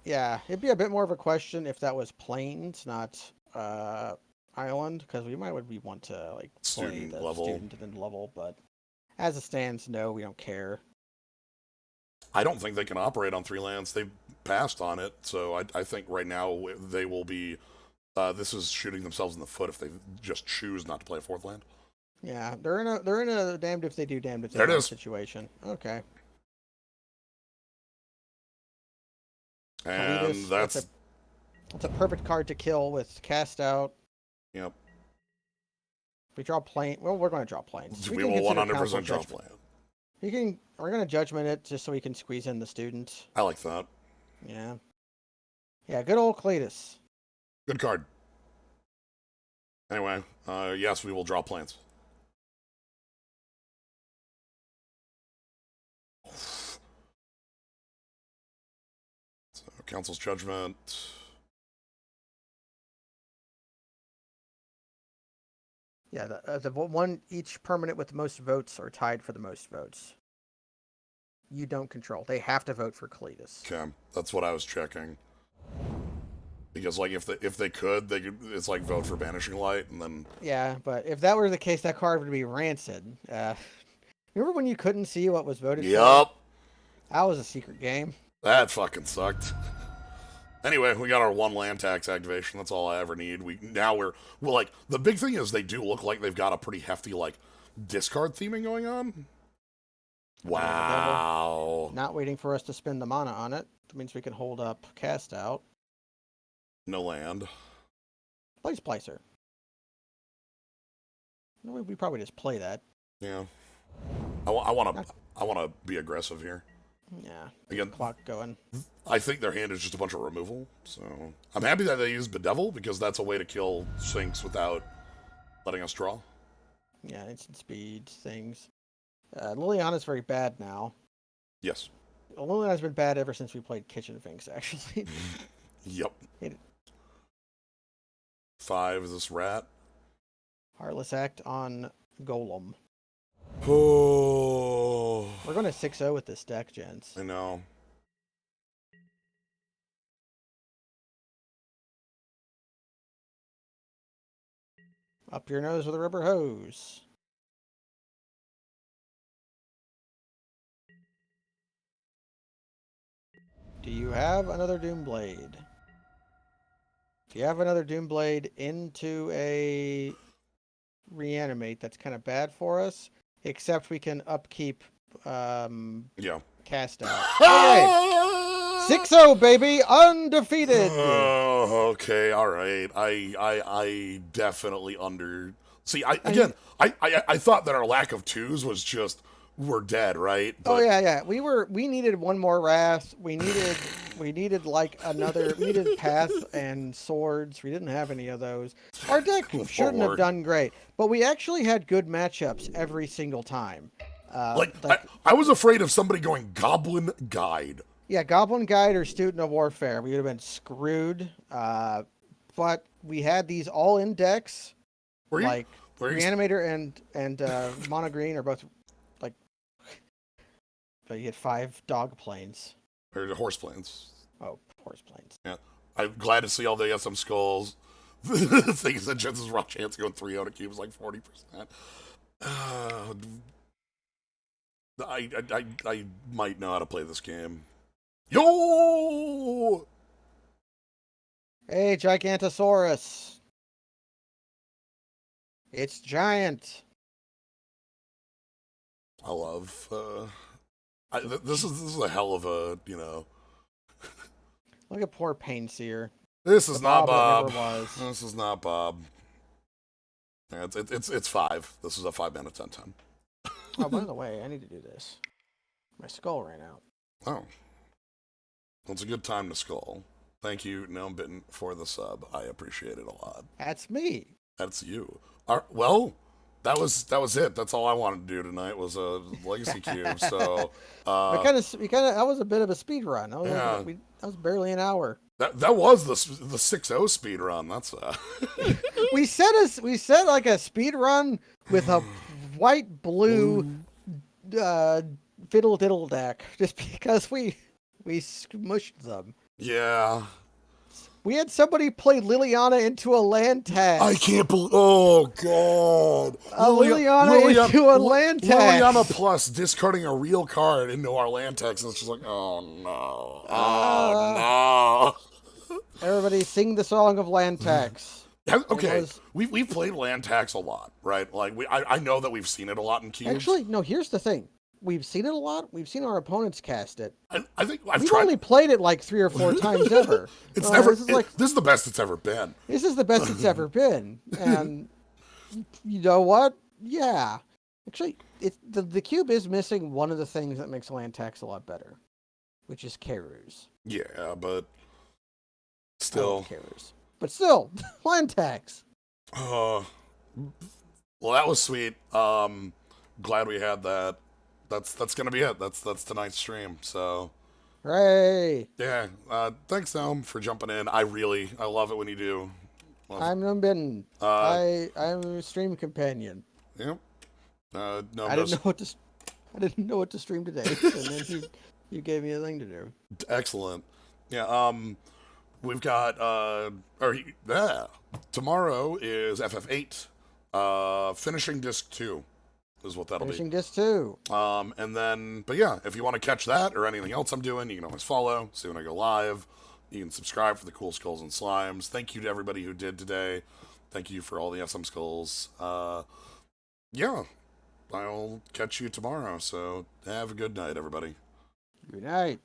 Yeah, it'd be a bit more of a question if that was planes, not island, because we might would we want to like play Student the level. student and then level, but as it stands, no, we don't care. I don't think they can operate on 3 lands. They've passed on it, so I think right now they will be. This is shooting themselves in the foot if they just choose not to play a fourth land. Yeah, they're in a damned if they do, damned if they There it don't is, situation. Okay, and Kalidas, that's that's a perfect card to kill with cast out. yep. If we draw plane, well, we're going to draw planes. We We can will consider council 100% draw judgment. plan. We're going to judgment it just so we can squeeze in the student. I like that. Yeah, yeah, good old Cletus. Good card. Anyway, yes, we will draw plans. So, council's judgment. Yeah, the one each permanent with the most votes are tied for the most votes. You don't control. They have to vote for Cletus. Okay, that's what I was checking. Because like if they could, it's like vote for banishing light and then Yeah, but if that were the case, that card would be rancid. Remember when you couldn't see what was voted for? yup, That was a secret game. that fucking sucked. Anyway, we got our 1 land tax activation. That's all I ever need. We're like the big thing is they do look like they've got a pretty hefty like discard theming going on. Yeah, the devil. Wow. Not waiting for us to spend the mana on it. That means we can hold up cast out. No land. Place Placer. We probably just play that. Yeah. I want to be aggressive here. Yeah. Again, Clock going. I think their hand is just a bunch of removal. So I'm happy that they use Bedevil because that's a way to kill sinks without letting us draw. Yeah, instant speed things. Liliana's very bad now. Yes. Liliana's been bad ever since we played Kitchen Finks, actually. Yep. It, 5 is this rat. Heartless Act on Golem. Oh, We're going to 6-0 with this deck, gents. I know. Up your nose with a rubber hose. Do you have another Doomblade? If you have another Doomblade into a reanimate, that's kind of bad for us. Except we can upkeep Yeah. cast out. Okay. 6-0, baby! Undefeated! Oh, okay, all right. I definitely under. See, I thought that our lack of twos was just we're dead, right? Oh But yeah. We needed one more wrath. We needed like another. We needed path and swords. We didn't have any of those. Our deck shouldn't have Lord. done great, but we actually had good matchups every single time. like Like I was afraid of somebody going Goblin Guide. yeah, Goblin Guide or Student of Warfare, we would have been screwed. But we had these all in decks. Were you? Like Were you? Reanimator and Mono Green are both like. But you had 5 dog planes. Or the horse planes? Oh, horse planes. Yeah. I'm glad to see all the SM skulls. Things that Jensen's raw chance going 3 out of cubes like 40%. I might know how to play this game. Yo! Hey, Gigantosaurus. It's giant. I love. This is a hell of a Look at poor Painseer. This is The not Bob Bob. that never was. This is not Bob. Yeah, it's 5. This is a 5 mana 10/10. Oh, by the way, I need to do this. My skull ran out. Oh, well, it's a good time to skull. Thank you, Gnomebitten, for the sub. I appreciate it a lot. That's me. That's you. Well, that was it. That's all I wanted to do tonight was a legacy cube. So, We uh, kind of, that was a bit of a speed run. yeah, That was barely an hour. that was the 6-0 speed run. That's We set like a speed run with a white blue uh, fiddle diddle deck just because we smushed them. yeah. We had somebody play Liliana into a land tax. I can't believe. Oh God! Liliana into a land tax. Liliana plus discarding a real card into our land tax, and it's just like, oh no, oh no. Everybody sing the song of land tax. Okay, we've played land tax a lot, right? Like I know that we've seen it a lot in cubes. Actually, no. Here's the thing: we've seen it a lot. We've seen our opponents cast it. I think I've We've tried. only played it like 3 or 4 times ever. It's never. This This is the best it's ever been. This is the best it's ever been, and you know what? Yeah, actually, the cube is missing one of the things that makes land tax a lot better, which is Kerus. Yeah, but I still. love Kerus, but still, land tax. Well, that was sweet. Glad we had that. That's gonna be it. That's tonight's stream. So Hooray! yeah. Thanks, Elm, for jumping in. I love it when you do. I'm Gnomebitten. I'm a stream companion. Yep. No, I didn't know what to stream today, and then you gave me a thing to do. Excellent. Yeah. We've got tomorrow is FF8. Finishing disc 2 is what that'll Finishing be. disc 2. And then, but yeah, if you want to catch that or anything else I'm doing, you can always follow, see when I go live. You can subscribe for the cool skulls and slimes. Thank you to everybody who did today. Thank you for all the SM skulls. Yeah, I'll catch you tomorrow. So have a good night, everybody. Good night.